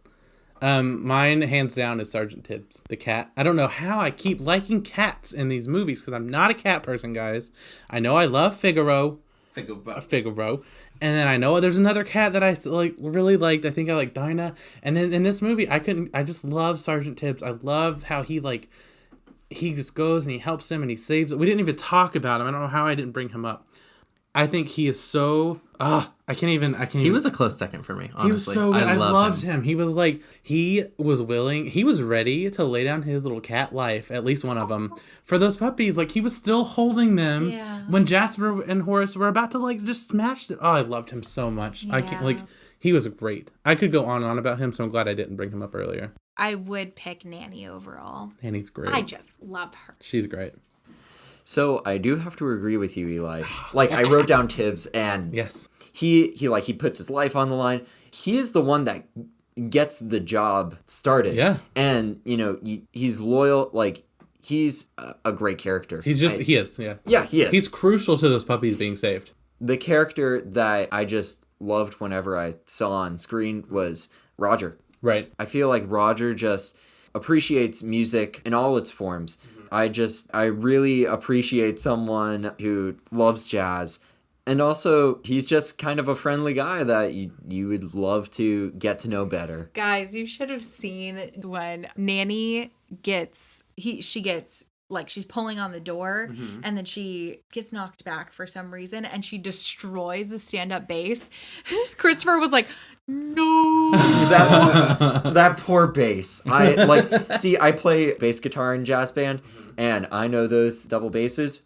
Speaker 3: Mine hands down is Sergeant Tibbs, the cat. I don't know how I keep liking cats in these movies because I'm not a cat person, guys. I know I love Figaro, and then I know there's another cat that I really liked. I think I like Dinah, and then in this movie, I just love Sergeant Tibbs. I love how he just goes and he helps him and he saves it. We didn't even talk about him. I don't know how I didn't bring him up. I think he is so. I can't even.
Speaker 2: He was a close second for me, honestly.
Speaker 3: He was so good. I loved
Speaker 2: him.
Speaker 3: him. He was willing. He was ready to lay down his little cat life, at least one of them, for those puppies. Like, he was still holding them when Jasper and Horace were about to just smash it. Oh, I loved him so much. I can't, he was great. I could go on and on about him, so I'm glad I didn't bring him up earlier.
Speaker 1: I would pick Nanny overall.
Speaker 3: Nanny's great.
Speaker 1: I just love her.
Speaker 3: She's great.
Speaker 4: So I do have to agree with you, Eli. Like, I wrote down Tibbs, and
Speaker 3: Yes.
Speaker 4: he puts his life on the line. He is the one that gets the job started.
Speaker 3: Yeah.
Speaker 4: And, he's loyal. Like, he's a great character.
Speaker 3: He is, yeah.
Speaker 4: Yeah, he is.
Speaker 3: He's crucial to those puppies being saved.
Speaker 4: The character that I just loved whenever I saw on screen was Roger.
Speaker 3: Right.
Speaker 4: I feel like Roger just appreciates music in all its forms. I really appreciate someone who loves jazz. And also, he's just kind of a friendly guy that you would love to get to know better.
Speaker 1: Guys, you should have seen when Nanny she gets, like, she's pulling on the door, and then she gets knocked back for some reason, and she destroys the stand-up bass. Christopher was like, no.
Speaker 4: That poor bass. I play bass guitar in jazz band, and I know those double basses.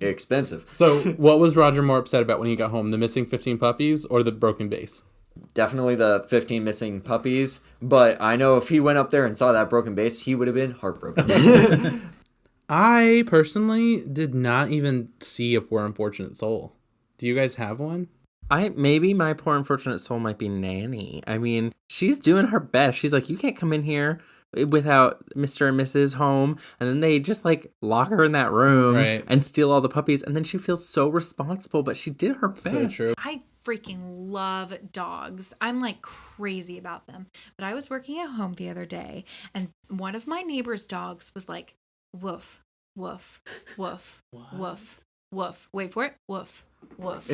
Speaker 4: Expensive.
Speaker 3: So, what was Roger more upset about when he got home? The missing 15 puppies or the broken bass?
Speaker 4: Definitely the 15 missing puppies, but I know if he went up there and saw that broken bass, he would have been heartbroken.
Speaker 3: I personally did not even see a poor unfortunate soul. Do you guys have one?
Speaker 2: Maybe my poor unfortunate soul might be Nanny. I mean, she's doing her best. She's like, you can't come in here without Mr. and Mrs. home, and then they just like lock her in that room and steal all the puppies, and then she feels so responsible, but she did her best.
Speaker 3: So true.
Speaker 1: I freaking love dogs. I'm like crazy about them. But I was working at home the other day, and one of my neighbor's dogs was like, woof, woof, woof, woof, woof. Wait for it. Woof, woof,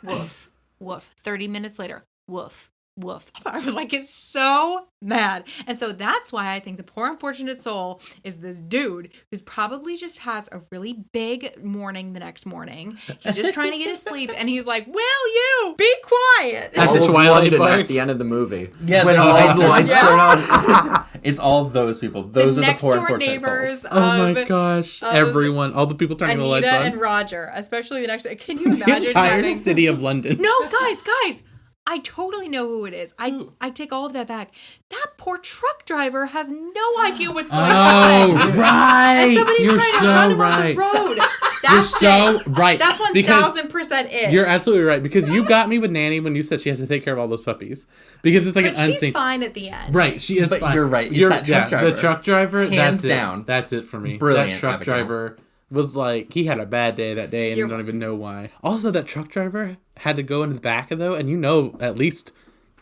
Speaker 1: woof, woof. 30 minutes later, woof, woof. I was like, it's so mad. And so that's why I think the poor unfortunate soul is this dude who's probably just has a really big morning the next morning. He's just trying to get to sleep, and he's like, will you be quiet?
Speaker 4: All of
Speaker 3: Twilight
Speaker 4: London
Speaker 3: Park.
Speaker 4: at the end of the movie.
Speaker 2: Yeah,
Speaker 4: when all the lights turn on.
Speaker 2: It's all those people. Those are the poor
Speaker 1: next-door
Speaker 2: unfortunate
Speaker 1: neighbors
Speaker 2: souls.
Speaker 3: Oh my gosh. Everyone. All the people turning the lights
Speaker 1: Anita
Speaker 3: on.
Speaker 1: and Roger, especially the next. Can you
Speaker 3: The
Speaker 1: imagine
Speaker 3: entire
Speaker 1: having
Speaker 3: city of London.
Speaker 1: No, guys. I totally know who it is. I take all of that back. That poor truck driver has no idea what's going on.
Speaker 3: Oh, right.
Speaker 1: And somebody's
Speaker 3: You're
Speaker 1: trying to
Speaker 3: so
Speaker 1: run him
Speaker 3: right.
Speaker 1: off the road.
Speaker 3: You're
Speaker 1: That's
Speaker 3: so
Speaker 1: it.
Speaker 3: right.
Speaker 1: That's 1,000% it.
Speaker 3: You're absolutely right, because you got me with Nanny when you said she has to take care of all those puppies, because it's like
Speaker 1: but
Speaker 3: an
Speaker 1: she's
Speaker 3: unseen.
Speaker 1: fine at the end.
Speaker 3: Right, she is
Speaker 2: But
Speaker 3: fine.
Speaker 2: you're right. It's that truck driver.
Speaker 3: The truck driver,
Speaker 2: Hands
Speaker 3: that's
Speaker 2: down.
Speaker 3: it. That's it for me.
Speaker 2: Brilliant,
Speaker 3: That truck
Speaker 2: Abigail.
Speaker 3: driver was like, he had a bad day that day, and you don't even know why. Also, that truck driver had to go into the back of though, and at least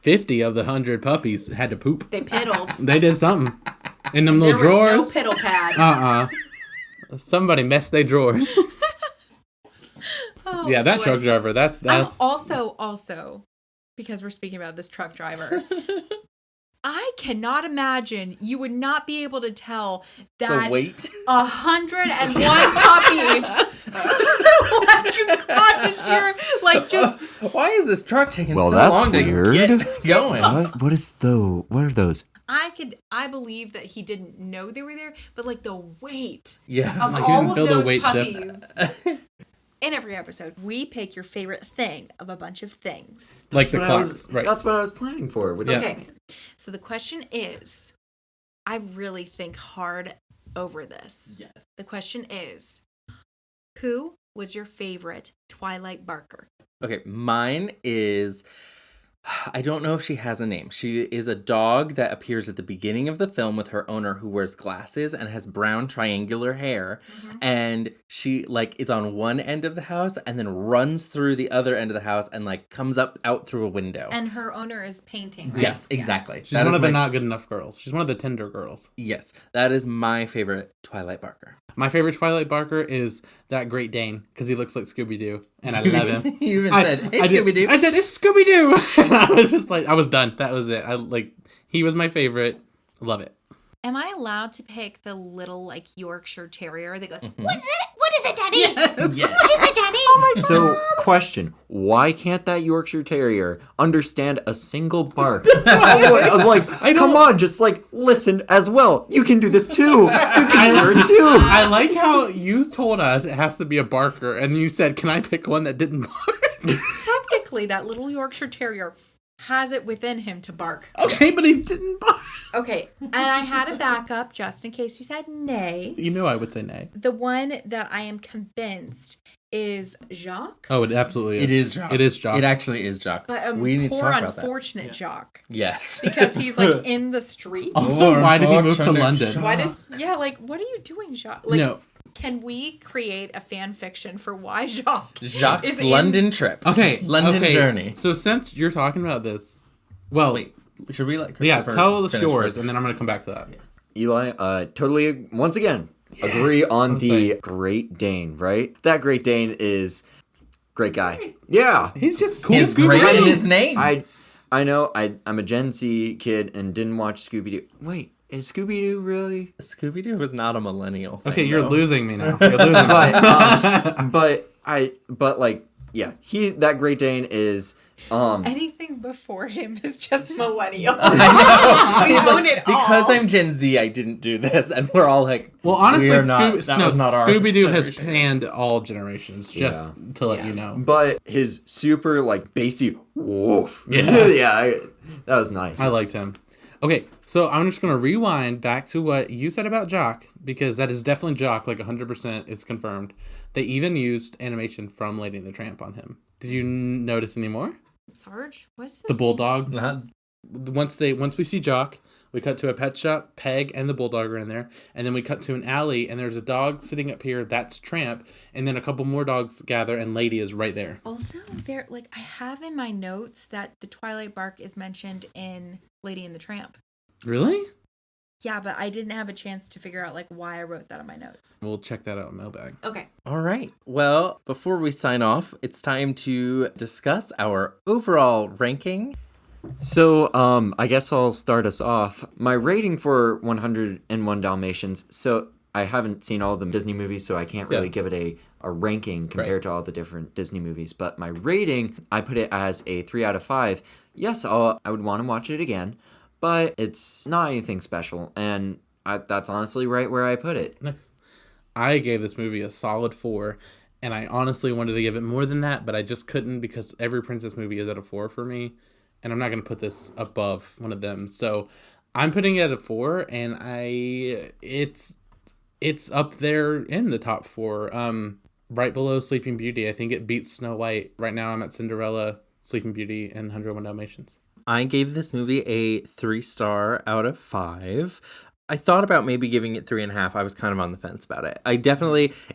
Speaker 3: 50 of the 100 puppies had to poop.
Speaker 1: They piddled.
Speaker 3: They did something in them
Speaker 1: There
Speaker 3: little drawers.
Speaker 1: was no piddle pad.
Speaker 3: Somebody messed their drawers.
Speaker 1: Oh,
Speaker 3: yeah, that
Speaker 1: boy.
Speaker 3: truck driver. That's.
Speaker 1: Also, because we're speaking about this truck driver, I cannot imagine you would not be able to tell that
Speaker 2: The weight.
Speaker 1: 101 puppies. like just
Speaker 2: Why is this truck taking
Speaker 4: Well,
Speaker 2: so
Speaker 4: that's
Speaker 2: long
Speaker 4: weird.
Speaker 2: to get going?
Speaker 4: What are those?
Speaker 1: I believe that he didn't know they were there, but like the weight
Speaker 2: Yeah.
Speaker 1: of
Speaker 3: Like, you
Speaker 1: all
Speaker 3: didn't
Speaker 1: of
Speaker 3: feel the
Speaker 1: those
Speaker 3: weight
Speaker 1: puppies. In every episode, we pick your favorite thing of a bunch of things.
Speaker 3: like the
Speaker 4: What I
Speaker 3: clocks.
Speaker 4: was-
Speaker 3: Right.
Speaker 4: That's what I was planning for.
Speaker 3: Yeah.
Speaker 1: Okay, so the question is, I really think hard over this.
Speaker 2: Yes.
Speaker 1: The question is, who was your favorite Twilight Barker?
Speaker 2: Okay, mine is... I don't know if she has a name. She is a dog that appears at the beginning of the film with her owner who wears glasses and has brown triangular hair.
Speaker 1: Mm-hmm.
Speaker 2: And she like is on one end of the house and then runs through the other end of the house and like comes out through a window.
Speaker 1: And her owner is painting. Right?
Speaker 2: Yes, exactly.
Speaker 3: She's
Speaker 2: That
Speaker 3: one
Speaker 2: is
Speaker 3: of the
Speaker 2: my-
Speaker 3: not good enough girls. She's one of the Tinder girls.
Speaker 2: Yes, that is my favorite Twilight Barker.
Speaker 3: My favorite Twilight Barker is that Great Dane, because he looks like Scooby-Doo, and I love him.
Speaker 2: You even said, "Hey,
Speaker 3: I did-
Speaker 2: Scooby-Doo."
Speaker 3: I said, it's Scooby-Doo! And I was just like, I was done. That was it. He was my favorite. Love it.
Speaker 1: Am I allowed to pick the little like Yorkshire Terrier that goes,
Speaker 2: Mm-hmm.
Speaker 1: What is it? What is it, Daddy?
Speaker 2: Yes.
Speaker 1: What is it, Daddy? Oh my
Speaker 4: So, question: why can't that Yorkshire Terrier understand a single bark? Come on, just like listen as well. You can do this too. You can learn too.
Speaker 3: I like how you told us it has to be a Barker, and you said, can I pick one that didn't bark?
Speaker 1: Technically, that little Yorkshire Terrier has it within him to bark.
Speaker 3: Okay, but he didn't bark.
Speaker 1: Okay, and I had a backup just in case you said nay.
Speaker 3: You knew I would say nay.
Speaker 1: The one that I am convinced is Jacques.
Speaker 3: Oh, it absolutely is.
Speaker 2: It is Jacques.
Speaker 3: It is Jacques.
Speaker 2: It actually is Jacques.
Speaker 1: But
Speaker 2: we need to
Speaker 1: poor
Speaker 2: talk about that.
Speaker 1: unfortunate Jacques.
Speaker 2: Yes.
Speaker 1: Because he's like in the street.
Speaker 3: Also, why did he move to London?
Speaker 2: Jacques.
Speaker 1: Why does like what are you doing, Jacques? Like,
Speaker 3: No.
Speaker 1: Can we create a fan fiction for why Jacques
Speaker 2: Jacques'
Speaker 1: is
Speaker 2: London trip.
Speaker 3: Okay.
Speaker 2: London journey.
Speaker 3: So since you're talking about this, well,
Speaker 2: Wait, should we let Christopher
Speaker 3: tell us
Speaker 2: finish
Speaker 3: yours,
Speaker 2: first?
Speaker 3: and then I'm going to come back to that.
Speaker 4: Eli, totally, once again, agree on the Great Dane, right? That Great Dane is great guy. Yeah.
Speaker 3: He's just cool.
Speaker 2: He's great in his name.
Speaker 4: I know, I'm a Gen Z kid and didn't watch Scooby-Doo. Wait, is Scooby-Doo really?
Speaker 2: Scooby-Doo was not a millennial thing,
Speaker 3: Okay, you're
Speaker 2: though.
Speaker 3: losing me now. You're losing me.
Speaker 4: But like, yeah, that Great Dane is,
Speaker 1: anything before him is just millennial.
Speaker 2: I know.
Speaker 1: We
Speaker 2: He's
Speaker 1: own
Speaker 2: like,
Speaker 1: it
Speaker 2: because
Speaker 1: all.
Speaker 2: I'm Gen Z, I didn't do this, and we're all like,
Speaker 3: Well, honestly,
Speaker 2: we are not, that was not our
Speaker 3: Scooby-Doo has
Speaker 2: generation.
Speaker 3: panned all generations, just to let you know.
Speaker 4: but his super, like, bassy, woof.
Speaker 3: Yeah.
Speaker 4: Yeah, that was nice.
Speaker 3: I liked him. Okay, so I'm just going to rewind back to what you said about Jacques, because that is definitely Jacques, like 100%, it's confirmed. They even used animation from Lady and the Tramp on him. Did you notice any more?
Speaker 1: Sarge, what's this?
Speaker 3: The bulldog.
Speaker 2: Not-
Speaker 3: Once we see Jock, we cut to a pet shop. Peg and the bulldog are in there, and then we cut to an alley, and there's a dog sitting up here. That's Tramp, and then a couple more dogs gather, and Lady is right there.
Speaker 1: Also, there, like, I have in my notes that the Twilight bark is mentioned in Lady and the Tramp.
Speaker 3: Really?
Speaker 1: Yeah, but I didn't have a chance to figure out, like, why I wrote that in my notes.
Speaker 3: We'll check that out in Mailbag.
Speaker 1: Okay.
Speaker 2: All right. Well, before we sign off, it's time to discuss our overall ranking.
Speaker 4: So, I guess I'll start us off. My rating for 101 Dalmatians, so I haven't seen all the Disney movies, so I can't really give it a ranking compared to all the different Disney movies. But my rating, I put it as a 3 out of 5. Yes, I would want to watch it again, but it's not anything special, and that's honestly right where I put it.
Speaker 3: Nice. I gave this movie a solid 4, and I honestly wanted to give it more than that, but I just couldn't because every princess movie is at a 4 for me, and I'm not going to put this above one of them. So I'm putting it at a 4, and it's up there in the top 4, right below Sleeping Beauty. I think it beats Snow White. Right now I'm at Cinderella, Sleeping Beauty, and 101 Dalmatians.
Speaker 2: I gave this movie a 3-star out of 5. I thought about maybe giving it 3.5. I was kind of on the fence about it.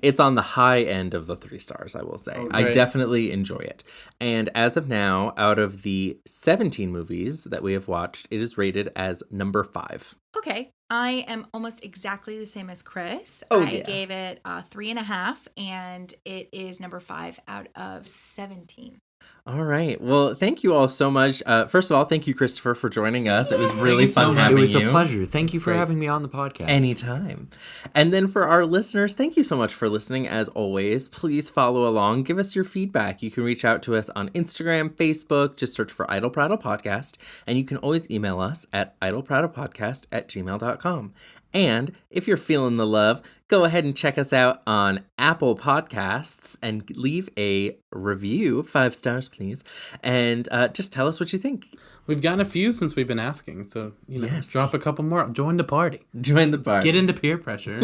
Speaker 2: It's on the high end of the 3 stars, I will say.
Speaker 3: Oh,
Speaker 2: I
Speaker 3: right.
Speaker 2: definitely enjoy it. And as of now, out of the 17 movies that we have watched, it is rated as number 5.
Speaker 1: Okay. I am almost exactly the same as Chris.
Speaker 2: Oh,
Speaker 1: I
Speaker 2: yeah.
Speaker 1: gave it 3.5, and it is number 5 out of 17.
Speaker 2: All right. Well, thank you all so much. First of all, thank you, Christopher, for joining us. It was really
Speaker 3: you so
Speaker 2: fun
Speaker 3: much.
Speaker 2: having
Speaker 4: It was
Speaker 2: you.
Speaker 4: a pleasure. Thank you
Speaker 2: It's
Speaker 4: for
Speaker 2: great.
Speaker 4: having me on the podcast.
Speaker 2: Anytime. And then for our listeners, thank you so much for listening. As always, please follow along. Give us your feedback. You can reach out to us on Instagram, Facebook. Just search for Idle Prattle Podcast. And you can always email us at idleprattle.podcast@gmail.com. And if you're feeling the love, go ahead and check us out on Apple Podcasts and leave a review, 5 stars, please. And just tell us what you think.
Speaker 3: We've gotten a few since we've been asking, so,
Speaker 2: Yes.
Speaker 3: drop a couple more. Join the party.
Speaker 2: Join the party.
Speaker 3: Get into peer pressure.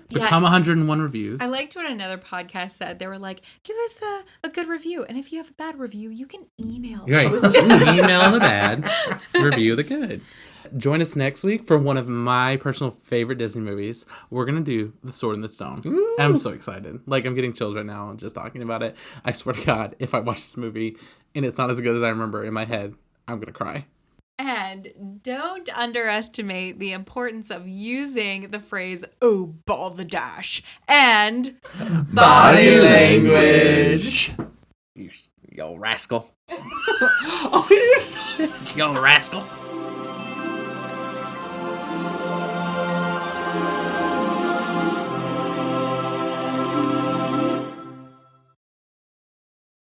Speaker 3: Become 101 reviews.
Speaker 1: I liked what another podcast said. They were like, give us a good review. And if you have a bad review, you can email
Speaker 3: Right.
Speaker 1: us.
Speaker 3: Email the bad, review the good. Join us next week for one of my personal favorite Disney movies. We're going to do The Sword in the Stone.
Speaker 2: Ooh.
Speaker 3: I'm so excited. Like, I'm getting chills right now just talking about it. I swear to God, if I watch this movie and it's not as good as I remember in my head, I'm going to cry.
Speaker 1: And don't underestimate the importance of using the phrase, oh, ball the dash, and
Speaker 2: Body language. Yo, rascal.
Speaker 3: Oh, yes.
Speaker 2: Yo, rascal.